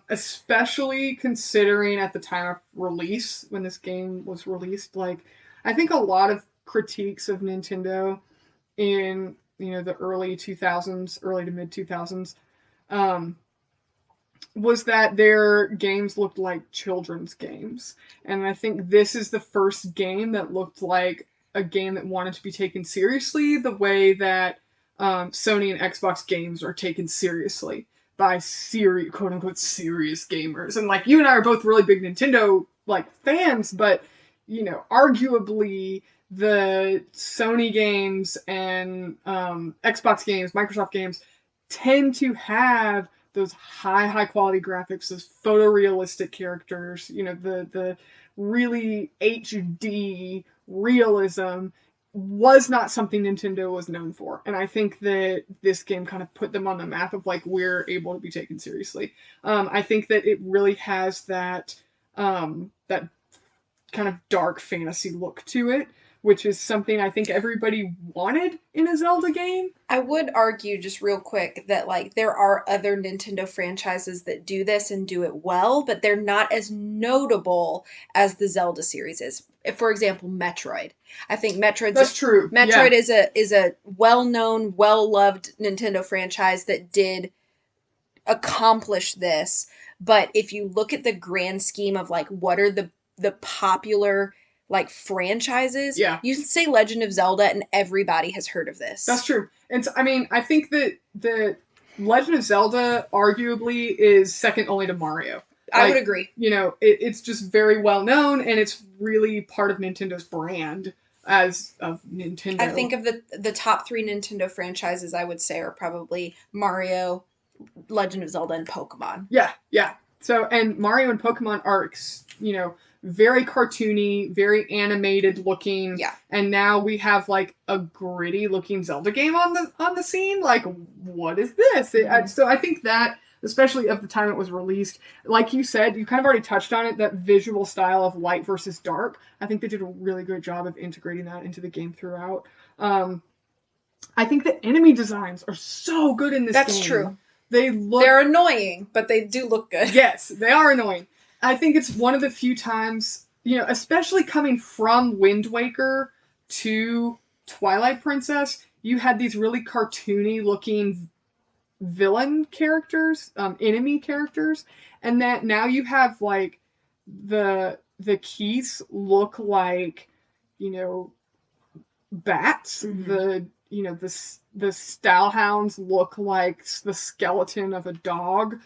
Especially considering at the time of release, when this game was released, like, I think a lot of critiques of Nintendo in, the early 2000s, early to mid 2000s, was that their games looked like children's games. And I think this is the first game that looked like a game that wanted to be taken seriously the way that Sony and Xbox games are taken seriously by quote unquote serious gamers. And like, you and I are both really big Nintendo like fans, but arguably the Sony games and Xbox games, Microsoft games tend to have those high quality graphics, those photorealistic characters, the really HD realism was not something Nintendo was known for. And I think that this game kind of put them on the map of like, we're able to be taken seriously. I think that it really has that that kind of dark fantasy look to it, which is something I think everybody wanted in a Zelda game. I would argue just real quick that like there are other Nintendo franchises that do this and do it well, but they're not as notable as the Zelda series is. For example, Metroid. I think That's true. Metroid is a well-known, well-loved Nintendo franchise that did accomplish this. But if you look at the grand scheme of like what are the popular like franchises, you can say Legend of Zelda and everybody has heard of this. That's true. And so, I mean, I think that the Legend of Zelda arguably is second only to Mario. I would agree. It's just very well known, and it's really part of Nintendo's brand as of Nintendo. I think of the top 3 Nintendo franchises I would say are probably Mario, Legend of Zelda, and Pokemon. Yeah. So, and Mario and Pokemon are, very cartoony, very animated looking. Yeah. And now we have like a gritty looking Zelda game on the scene. Like, what is this? So I think that, especially at the time it was released, like you said, you kind of already touched on it, that visual style of light versus dark. I think they did a really good job of integrating that into the game throughout. I think the enemy designs are so good in this game. That's true. They're annoying, but they do look good. Yes, they are annoying. I think it's one of the few times, especially coming from Wind Waker to Twilight Princess, you had these really cartoony looking villain characters, enemy characters, and that now you have like the keys look like, bats. Mm-hmm. The Stallhounds look like the skeleton of a dog.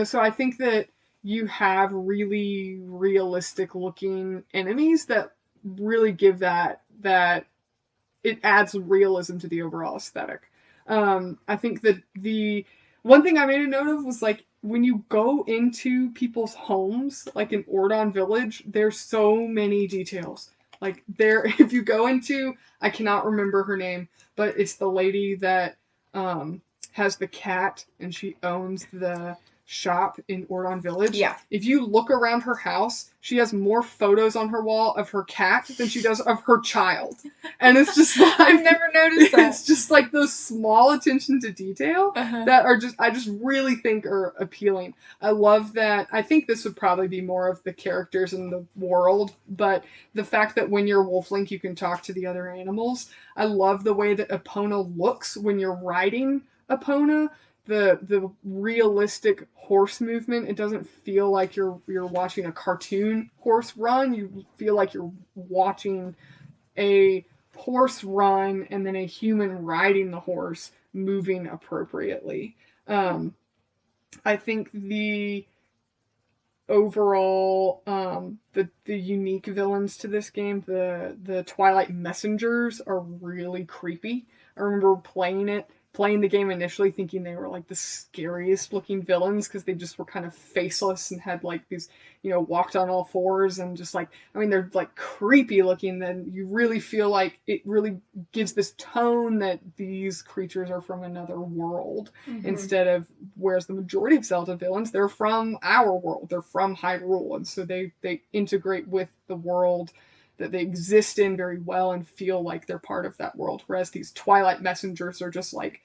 So I think that you have really realistic looking enemies that really give that it adds realism to the overall aesthetic. I think that the one thing I made a note of was like when you go into people's homes, like in Ordon Village, there's so many details. Like there, if you go into, I cannot remember her name, but it's the lady that has the cat and she owns the shop in Ordon Village. Yeah. If you look around her house, she has more photos on her wall of her cat than she does of her child. And it's just like I've never noticed that. It's just like those small attention to detail that are I just really think are appealing. I love that. I think this would probably be more of the characters in the world, but the fact that when you're Wolflink, you can talk to the other animals. I love the way that Epona looks when you're riding Epona. The realistic horse movement. It doesn't feel like you're watching a cartoon horse run. You feel like you're watching a horse run and then a human riding the horse moving appropriately. I think the overall the unique villains to this game, the Twilight Messengers, are really creepy. I remember playing the game initially thinking they were like the scariest looking villains because they just were kind of faceless and had like these, walked on all fours and just like, I mean, they're like creepy looking. Then you really feel like it really gives this tone that these creatures are from another world instead of, whereas the majority of Zelda villains, they're from our world. They're from Hyrule. And so they integrate with the world that they exist in very well and feel like they're part of that world. Whereas these Twilight Messengers are just like,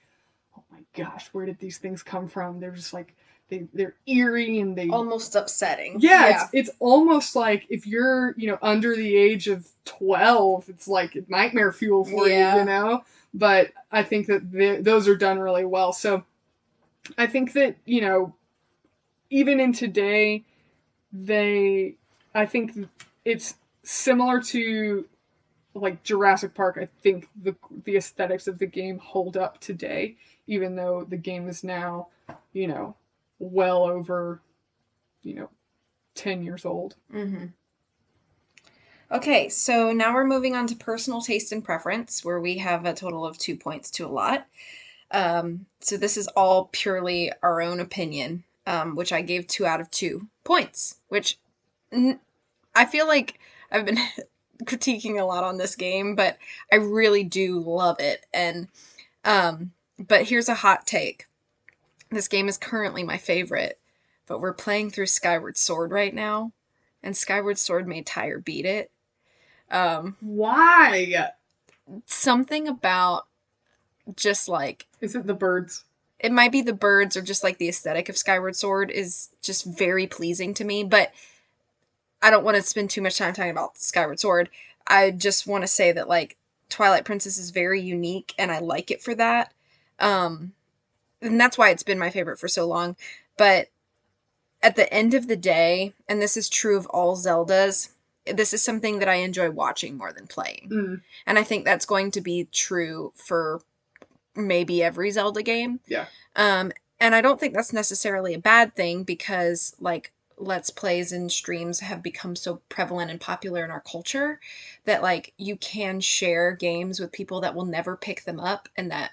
oh my gosh, where did these things come from? They're just like, they're eerie and they... Almost upsetting. Yeah. It's almost like if you're, under the age of 12, it's like nightmare fuel for you, But I think that those are done really well. So I think that, even in today, I think it's similar to like Jurassic Park. I think the aesthetics of the game hold up today, even though the game is now, well over, 10 years old. Okay, so now we're moving on to personal taste and preference, where we have a total of 2 points to a lot. So this is all purely our own opinion, which I gave 2 out of 2 points, which I feel like I've been critiquing a lot on this game, but I really do love it. And but here's a hot take. This game is currently my favorite, but we're playing through Skyward Sword right now, and Skyward Sword made Tyre beat it. Why? Something about just like... Is it the birds? It might be the birds, or just like the aesthetic of Skyward Sword is just very pleasing to me, but I don't want to spend too much time talking about Skyward Sword. I just want to say that like Twilight Princess is very unique and I like it for that. And that's why it's been my favorite for so long. But at the end of the day, and this is true of all Zeldas, this is something that I enjoy watching more than playing. And I think that's going to be true for maybe every Zelda game. Yeah. And I don't think that's necessarily a bad thing, because like Let's Plays and streams have become so prevalent and popular in our culture that like you can share games with people that will never pick them up, and that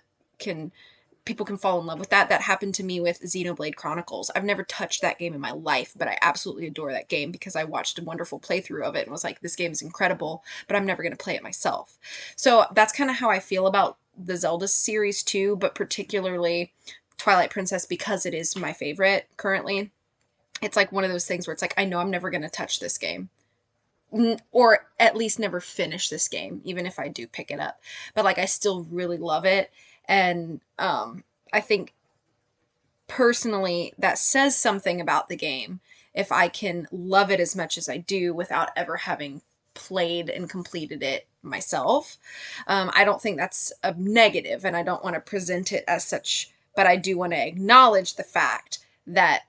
people can fall in love with that. That happened to me with Xenoblade Chronicles. I've never touched that game in my life, but I absolutely adore that game because I watched a wonderful playthrough of it and was like, this game is incredible, but I'm never going to play it myself. So that's kind of how I feel about the Zelda series too, but particularly Twilight Princess, because it is my favorite currently. It's like one of those things where it's like, I know I'm never going to touch this game. Or at least never finish this game, even if I do pick it up. But like, I still really love it. And I think personally that says something about the game if I can love it as much as I do without ever having played and completed it myself. I don't think that's a negative, and I don't want to present it as such, but I do want to acknowledge the fact that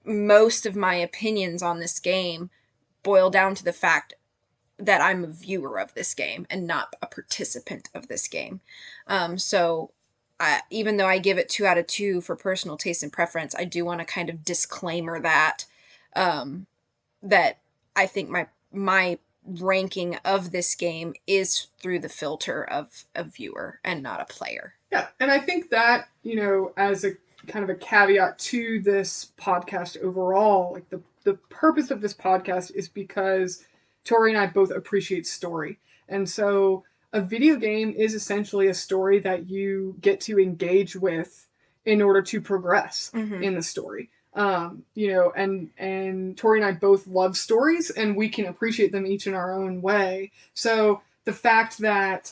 most of my opinions on this game boil down to the fact that I'm a viewer of this game and not a participant of this game. So even though I give it 2 out of 2 for personal taste and preference, I do want to kind of disclaimer that that I think my ranking of this game is through the filter of a viewer and not a player. Yeah, and I think that, as a kind of a caveat to this podcast overall, like the purpose of this podcast is because Tori and I both appreciate story. And so a video game is essentially a story that you get to engage with in order to progress in the story. And Tori and I both love stories, and we can appreciate them each in our own way. So the fact that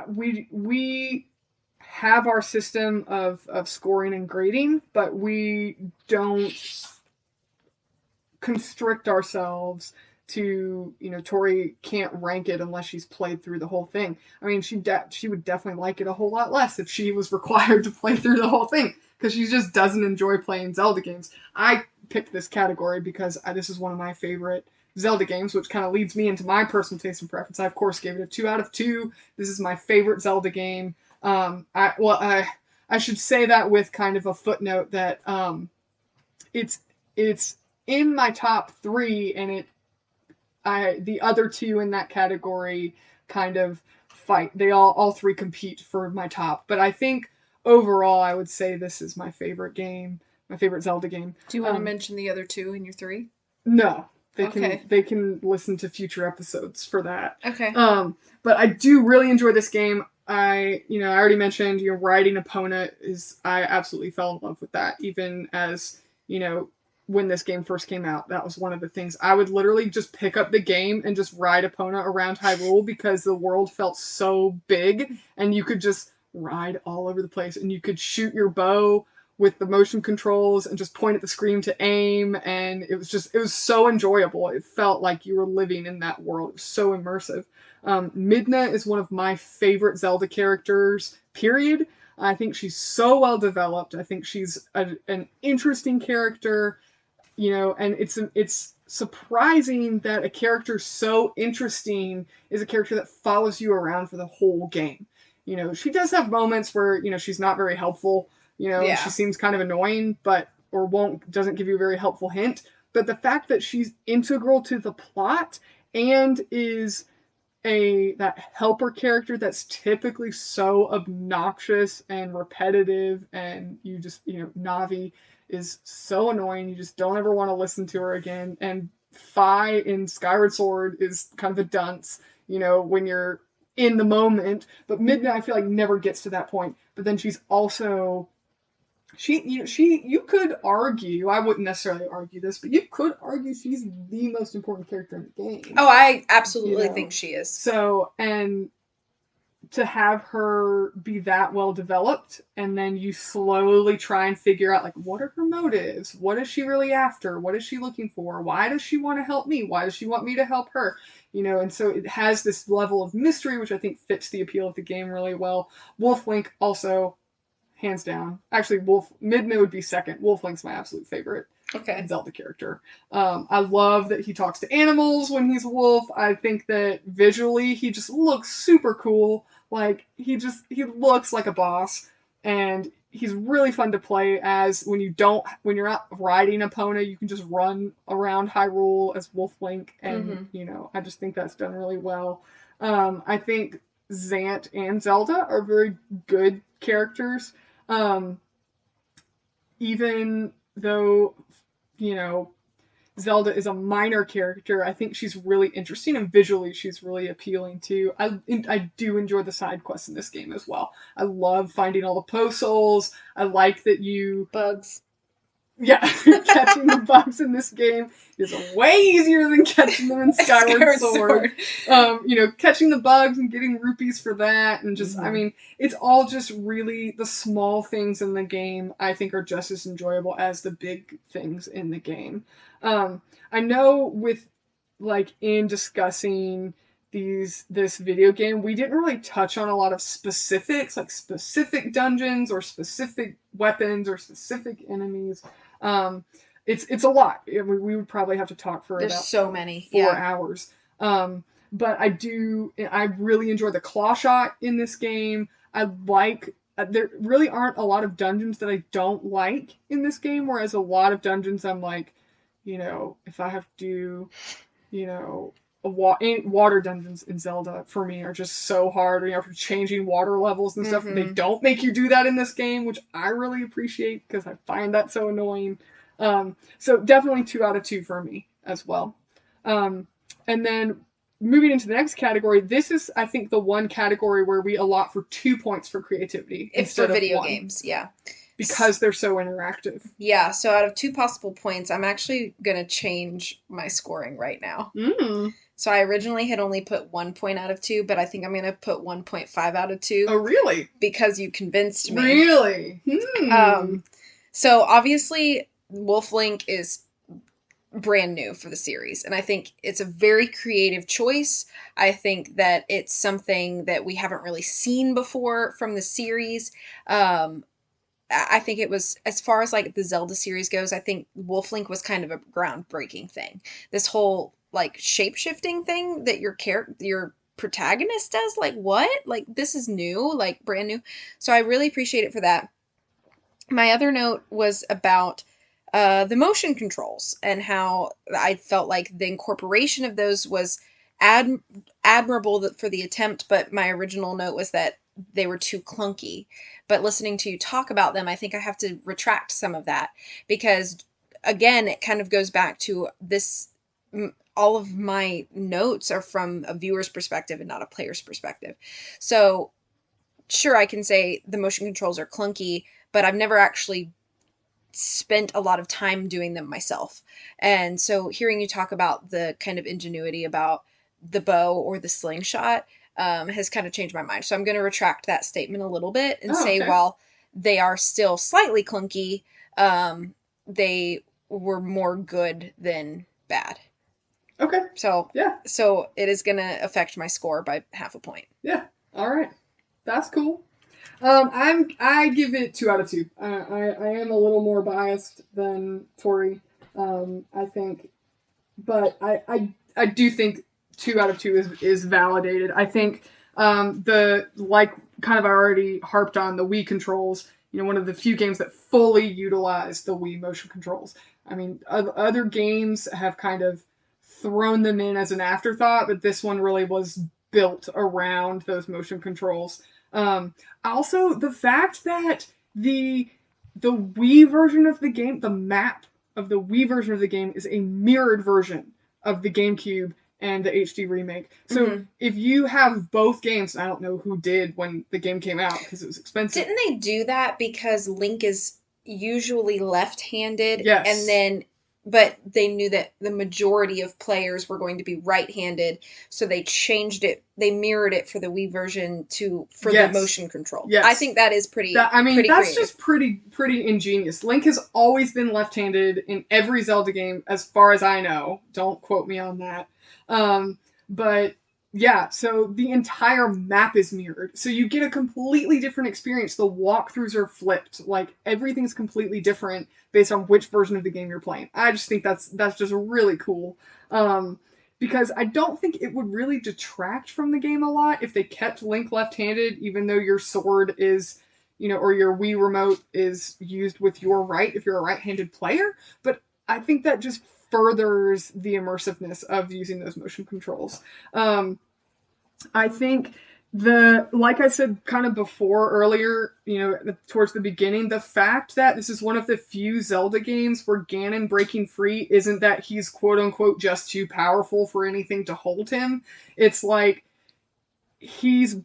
we have our system of scoring and grading, but we don't constrict ourselves to, Tori can't rank it unless she's played through the whole thing. I mean, she would definitely like it a whole lot less if she was required to play through the whole thing, because she just doesn't enjoy playing Zelda games. I picked this category because this is one of my favorite Zelda games, which kind of leads me into my personal taste and preference. I, of course, gave it a 2 out of 2. This is my favorite Zelda game. I should say that with kind of a footnote that it's in my top 3, and the other 2 in that category kind of fight. They all 3 compete for my top, but I think overall I would say this is my favorite game, my favorite Zelda game. Do you want to mention the other 2 in your 3? No. They can listen to future episodes for that. Okay. But I do really enjoy this game. I already mentioned your riding Epona I absolutely fell in love with that. Even as, when this game first came out, that was one of the things. I would literally just pick up the game and just ride Epona around Hyrule because the world felt so big and you could just ride all over the place and you could shoot your bow with the motion controls and just point at the screen to aim, and it was so enjoyable. It felt like you were living in that world. It was so immersive. Midna is one of my favorite Zelda characters, period. I think she's so well developed. I think she's an interesting character, and it's surprising that a character so interesting is a character that follows you around for the whole game. She does have moments where, she's not very helpful. She seems kind of annoying, doesn't give you a very helpful hint. But the fact that she's integral to the plot and is that helper character that's typically so obnoxious and repetitive, and you just, Navi is so annoying, you just don't ever want to listen to her again. And Fi in Skyward Sword is kind of a dunce, when you're in the moment. But Midna, I feel like, never gets to that point. But then she's also... you could argue, I wouldn't necessarily argue this, but you could argue she's the most important character in the game. Oh, I absolutely think she is. So, and to have her be that well developed, and then you slowly try and figure out, like, what are her motives? What is she really after? What is she looking for? Why does she want to help me? Why does she want me to help her? And so it has this level of mystery, which I think fits the appeal of the game really well. Wolf Link also... hands down. Actually, Midna would be second. Wolf Link's my absolute favorite Zelda character. I love that he talks to animals when he's a wolf. I think that visually he just looks super cool. Like, he looks like a boss. And he's really fun to play as when you're not riding Epona, you can just run around Hyrule as Wolf Link. And, I just think that's done really well. I think Zant and Zelda are very good characters. Even though, Zelda is a minor character, I think she's really interesting, and visually she's really appealing too. I do enjoy the side quests in this game as well. I love finding all the Poe-souls. I like that bugs. Yeah, catching the bugs in this game is way easier than catching them in Skyward Sword. Catching the bugs and getting rupees for that, and just, I mean, it's all just really the small things in the game I think are just as enjoyable as the big things in the game. I know with, like, in discussing this video game, we didn't really touch on a lot of specifics, like specific dungeons or specific weapons or specific enemies. It's a lot. We would probably have to talk for There's about so many 4 hours. But I really enjoy the claw shot in this game. There really aren't a lot of dungeons that I don't like in this game, whereas a lot of dungeons I'm like, if I have to, water dungeons in Zelda for me are just so hard. You know, for changing water levels and stuff. They don't make you do that in this game, which I really appreciate because I find that so annoying. So definitely 2 out of 2 for me as well. And then moving into the next category, this is, I think, the one category where we allot for 2 points for creativity instead for video of 1. games, yeah. Because they're so interactive. Yeah, so out of 2 possible points, I'm actually going to change my scoring right now. So I originally had only put 1 point out of 2, but I think I'm going to put 1.5 out of 2. Oh, really? Because you convinced me. Really? So obviously, Wolf Link is brand new for the series, and I think it's a very creative choice. I think that it's something that we haven't really seen before from the series. I think it was, as far as like the Zelda series goes, I think Wolf Link was kind of a groundbreaking thing. This whole like shape-shifting thing that your protagonist does, like what? Like this is new, like brand new. So I really appreciate it for that. My other note was about the motion controls and how I felt like the incorporation of those was admirable for the attempt, but my original note was that they were too clunky. But listening to you talk about them, I think I have to retract some of that because, again, it kind of goes back to this. All of my notes are from a viewer's perspective and not a player's perspective. So, sure, I can say the motion controls are clunky, but I've never actually spent a lot of time doing them myself. And so hearing you talk about the kind of ingenuity about the bow or the slingshot has kind of changed my mind. So I'm going to retract that statement a little bit and say, while they are still slightly clunky, they were more good than bad. Okay. So yeah. So it is going to affect my score by 0.5 point. Yeah. All right. That's cool. I give it 2 out of 2. I am a little more biased than Tori, I think, but I do think 2 out of 2 is validated. I think kind of I already harped on the Wii controls. You know, one of the few games that fully utilize the Wii motion controls. I mean, other games have kind of thrown them in as an afterthought, but this one really was built around those motion controls. Also, the fact that the Wii version of the game, the map of the Wii version of the game is a mirrored version of the GameCube and the HD remake. So if you have both games, I don't know who did when the game came out because it was expensive. Didn't they do that because Link is usually left-handed? Yes. And then, but they knew that the majority of players were going to be right-handed, so they changed it. They mirrored it for the Wii version for the motion control. Yes. I think that is pretty. That's creative. Just pretty ingenious. Link has always been left-handed in every Zelda game, as far as I know. Don't quote me on that. But yeah, so the entire map is mirrored. So you get a completely different experience. The walkthroughs are flipped. Like, everything's completely different based on which version of the game you're playing. I just think that's just really cool. Because I don't think it would really detract from the game a lot if they kept Link left-handed, even though your sword is, or your Wii remote is used with your right if you're a right-handed player. But I think that just furthers the immersiveness of using those motion controls. I think like I said kind of earlier, towards the beginning, the fact that this is one of the few Zelda games where Ganon breaking free isn't that he's quote unquote just too powerful for anything to hold him. It's like his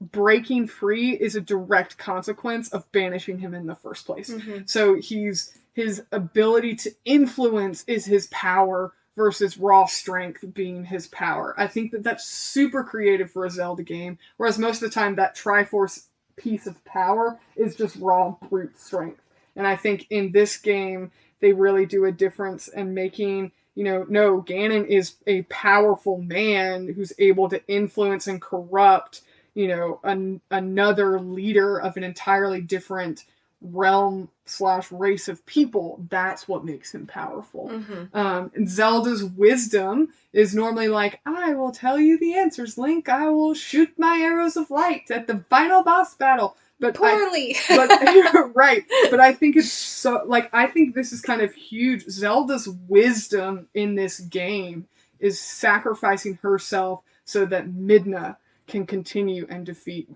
breaking free is a direct consequence of banishing him in the first place. So his ability to influence is his power versus raw strength being his power. I think that's super creative for a Zelda game, whereas most of the time that Triforce piece of power is just raw brute strength. And I think in this game, they really do a difference in making, no, Ganon is a powerful man who's able to influence and corrupt, another leader of an entirely different realm/race of people. That's what makes him powerful. And Zelda's wisdom is normally like, I will tell you the answers, Link. I will shoot my arrows of light at the final boss battle. But poorly. You're right. But I think it's so, I think this is kind of huge. Zelda's wisdom in this game is sacrificing herself so that Midna can continue and defeat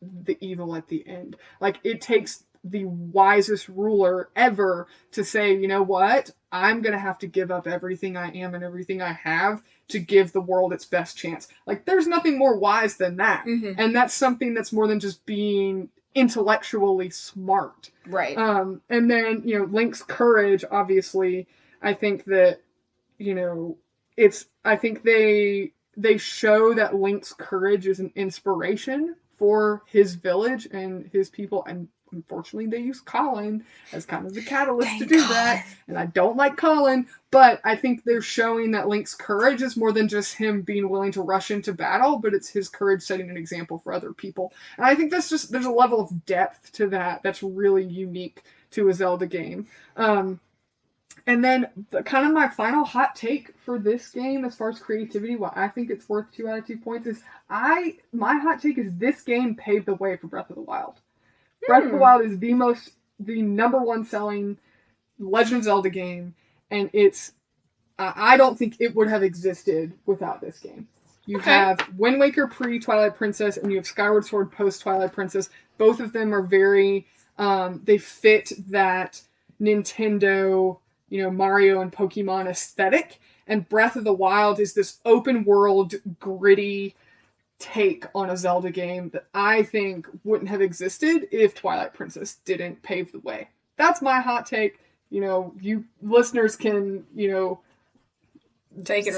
the evil at the end. Like, it takes the wisest ruler ever to say, you know what? I'm going to have to give up everything I am and everything I have to give the world its best chance. Like, there's nothing more wise than that. Mm-hmm. And that's something that's more than just being intellectually smart. Right. And then, Link's courage, obviously, I think that, I think they show that Link's courage is an inspiration for his village and his people, and unfortunately they use Colin as kind of the catalyst to do that, and I don't like Colin, but I think they're showing that Link's courage is more than just him being willing to rush into battle, but it's his courage setting an example for other people. And I think there's a level of depth to that that's really unique to a Zelda game. And then kind of my final hot take for this game, as far as creativity, why I think it's worth 2 out of 2 points, is my hot take is this game paved the way for Breath of the Wild. Breath of the Wild is the number one selling Legend of Zelda game, and I don't think it would have existed without this game. You have Wind Waker pre-Twilight Princess, and you have Skyward Sword post-Twilight Princess. Both of them are very, they fit that Nintendo, Mario and Pokemon aesthetic, and Breath of the Wild is this open world, gritty take on a Zelda game that I think wouldn't have existed if Twilight Princess didn't pave the way. That's my hot take. You listeners can, take it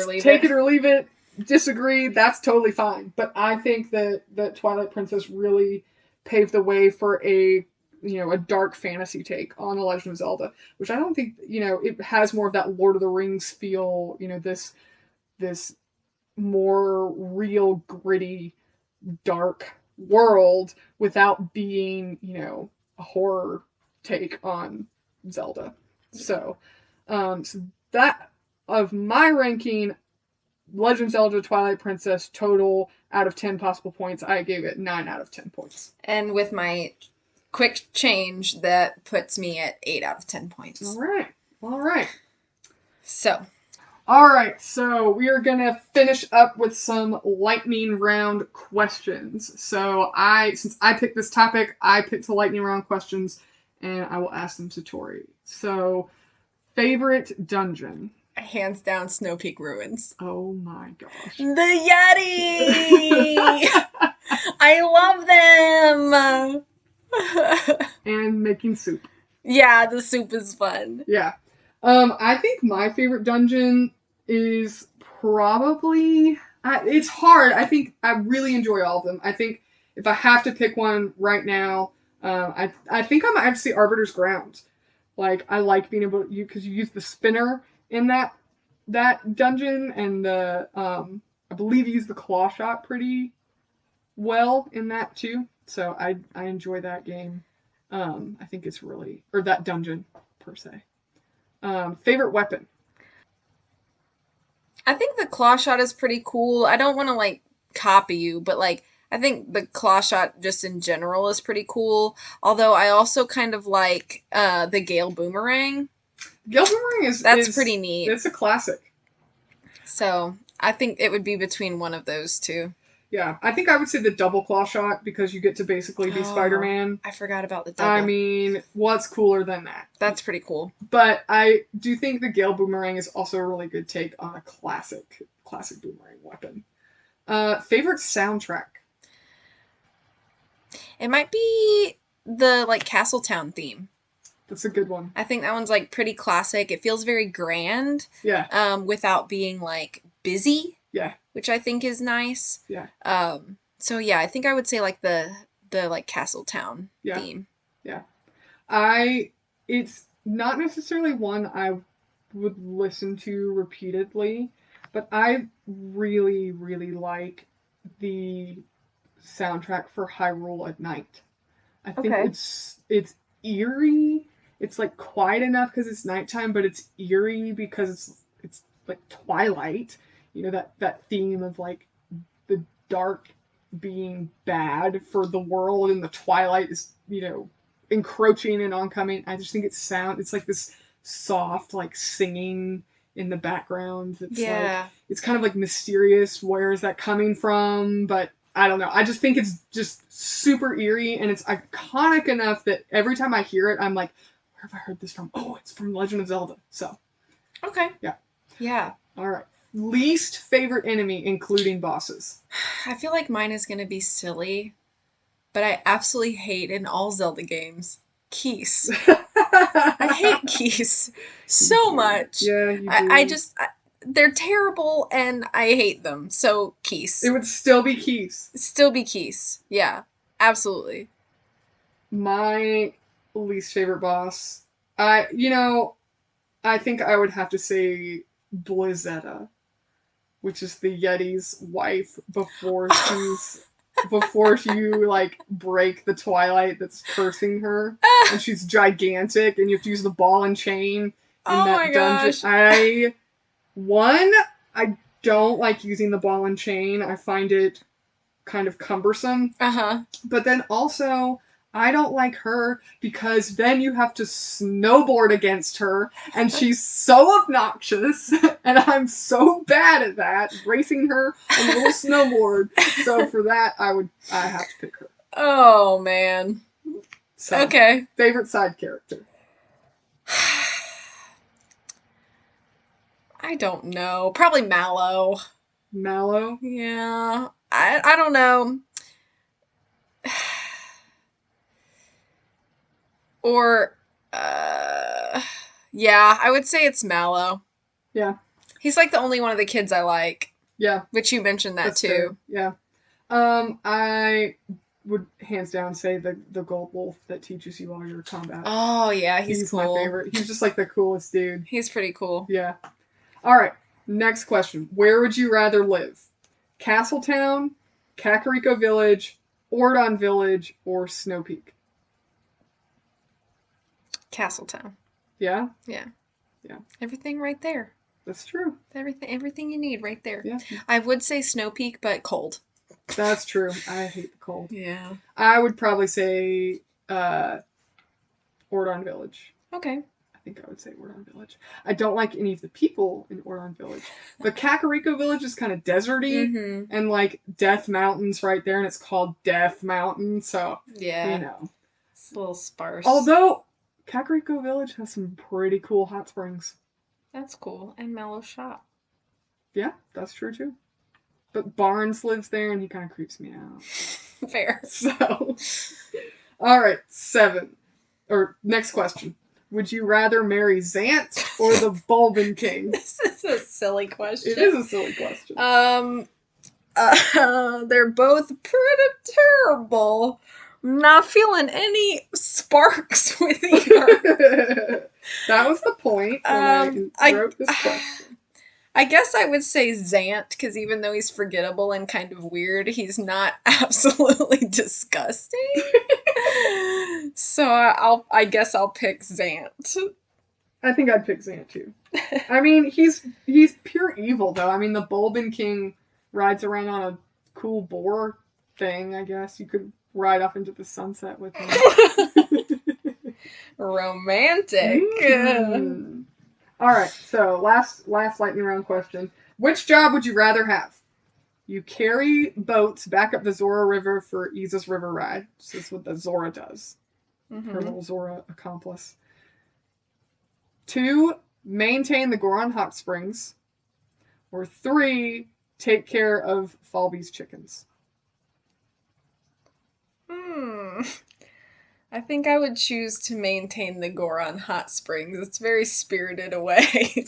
or leave it. Disagree, that's totally fine. But I think that Twilight Princess really paved the way for a dark fantasy take on The Legend of Zelda, which I don't think, it has more of that Lord of the Rings feel, this more real, gritty, dark world without being, a horror take on Zelda. So that, of my ranking, Legend of Zelda Twilight Princess, total out of 10 possible points, I gave it 9 out of 10 points. And with my quick change, that puts me at 8 out of 10 points. All right. So we are going to finish up with some lightning round questions. So since I picked this topic, I picked the lightning round questions, and I will ask them to Tori. So, favorite dungeon? Hands down, Snow Peak Ruins. Oh my gosh. The Yeti! I love them! And making soup. Yeah, the soup is fun. Yeah. I think my favorite dungeon is probably... it's hard. I think I really enjoy all of them. I think if I have to pick one right now, I think I might have to say Arbiter's Ground. Like, I like being able to... because you use the spinner in that dungeon, and I believe you use the claw shot pretty well in that too. So I enjoy that game. I think it's really... or that dungeon, per se. Favorite weapon? I think the claw shot is pretty cool. I don't want to, copy you, but, I think the claw shot just in general is pretty cool. Although I also kind of like the Gale Boomerang. Gale Boomerang is pretty neat. It's a classic. So I think it would be between one of those two. Yeah, I think I would say the double claw shot, because you get to basically be Spider-Man. I forgot about the double. I mean, what's cooler than that? That's pretty cool. But I do think the Gale Boomerang is also a really good take on a classic boomerang weapon. Favorite soundtrack? It might be the, Castletown theme. That's a good one. I think that one's, pretty classic. It feels very grand. Yeah. Without being, busy. Yeah. Which I think is nice. Yeah. So yeah, I think I would say the Castletown theme. Yeah. It's not necessarily one I would listen to repeatedly, but I really, really like the soundtrack for Hyrule at Night. I think it's eerie. It's quiet enough because it's nighttime, but it's eerie because it's Twilight. That theme of the dark being bad for the world, and the twilight is, encroaching and oncoming. I just think it's like this soft, singing in the background. It's Yeah. like, it's kind of like mysterious. Where is that coming from? But I don't know. I just think it's just super eerie, and it's iconic enough that every time I hear it, I'm like, where have I heard this from? Oh, it's from Legend of Zelda. So. Okay. Yeah. Yeah. All right. Least favorite enemy, including bosses. I feel like mine is going to be silly, but I absolutely hate in all Zelda games Keys. I hate Keys so much. Yeah, you do. They're terrible and I hate them. So Keys. It would still be Keys. Still be Keys. Yeah, absolutely. My least favorite boss. I think I would have to say Blizzetta, which is the Yeti's wife before you like break the Twilight that's cursing her, and she's gigantic, and you have to use the ball and chain in that dungeon. Gosh. I don't like using the ball and chain. I find it kind of cumbersome. But then also, I don't like her because then you have to snowboard against her, and she's so obnoxious, and I'm so bad at that, racing her on the little snowboard. So for that, I have to pick her. Oh, man. So, okay. Favorite side character? I don't know. Probably Mallow. Mallow? Yeah. I don't know. Or, yeah, I would say it's Mallow. Yeah. He's like the only one of the kids I like. Yeah. Which you mentioned that That's too. Fair. Yeah. I would hands down say the gold wolf that teaches you all your combat. Oh, yeah, he's cool. My favorite. He's just like the coolest dude. He's pretty cool. Yeah. All right. Next question. Where would you rather live? Castletown, Kakariko Village, Ordon Village, or Snow Peak? Castletown. Yeah? Yeah. Yeah. Everything right there. That's true. Everything you need right there. Yeah. I would say Snow Peak, but cold. That's true. I hate the cold. Yeah. I would probably say Ordon Village. Okay. I think I would say Ordon Village. I don't like any of the people in Ordon Village. But Kakariko Village is kind of deserty, and like Death Mountain's right there, and it's called Death Mountain, so, yeah. you know. It's a little sparse. Although, Kakariko Village has some pretty cool hot springs. That's cool. And Mellow Shop. Yeah, that's true too. But Barnes lives there, and he kind of creeps me out. Fair. So, alright, 7. Or, next question. Would you rather marry Zant or the Bulbin King? This is a silly question. It is a silly question. They're both pretty terrible. I'm not feeling any sparks with either. That was the point when I wrote this question. I guess I would say Zant, because even though he's forgettable and kind of weird, he's not absolutely disgusting. So I guess I'll pick Zant. I think I'd pick Zant too. I mean, he's pure evil though. I mean, the Bulbin King rides around on a cool boar thing. I guess you could ride off into the sunset with him. Romantic. Mm. All right, so last lightning round question. Which job would you rather have? You carry boats back up the Zora River for Iza's river ride. This is what the Zora does. Her little Zora accomplice. 2, maintain the Goron Hot Springs. Or 3, take care of Falby's chickens. I think I would choose to maintain the Goron Hot Springs. It's very spirited away.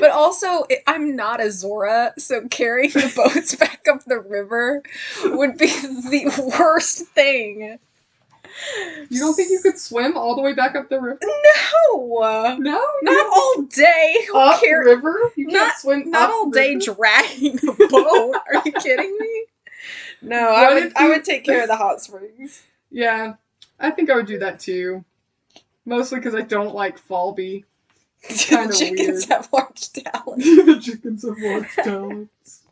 But also, I'm not a Zora, so carrying the boats back up the river would be the worst thing. You don't think you could swim all the way back up the river? No! No? Not all day. Up river? You can't swim not up all day river? dragging a boat. Are you kidding me? No, I would take care of the hot springs. Yeah, I think I would do that too. Mostly because I don't like Falby. It's kind of weird. Chickens have large talons. The chickens have large talons.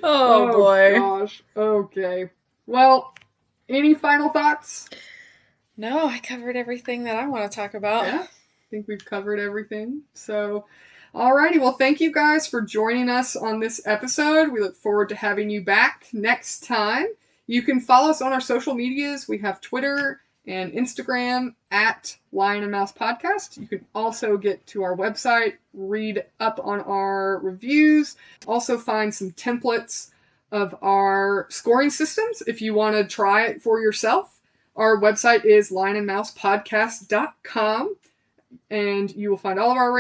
Oh boy. Gosh. Okay. Well, any final thoughts? No, I covered everything that I want to talk about. Yeah, I think we've covered everything. So, alrighty. Well, thank you guys for joining us on this episode. We look forward to having you back next time. You can follow us on our social medias. We have Twitter and Instagram at Lion and Mouse Podcast. You can also get to our website, read up on our reviews, also find some templates of our scoring systems if you want to try it for yourself. Our website is lionandmousepodcast.com, and you will find all of our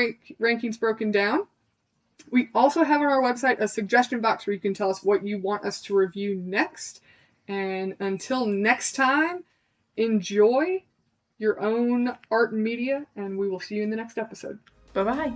rankings broken down. We also have on our website a suggestion box where you can tell us what you want us to review next. And until next time, enjoy your own art and media, and we will see you in the next episode. Bye-bye.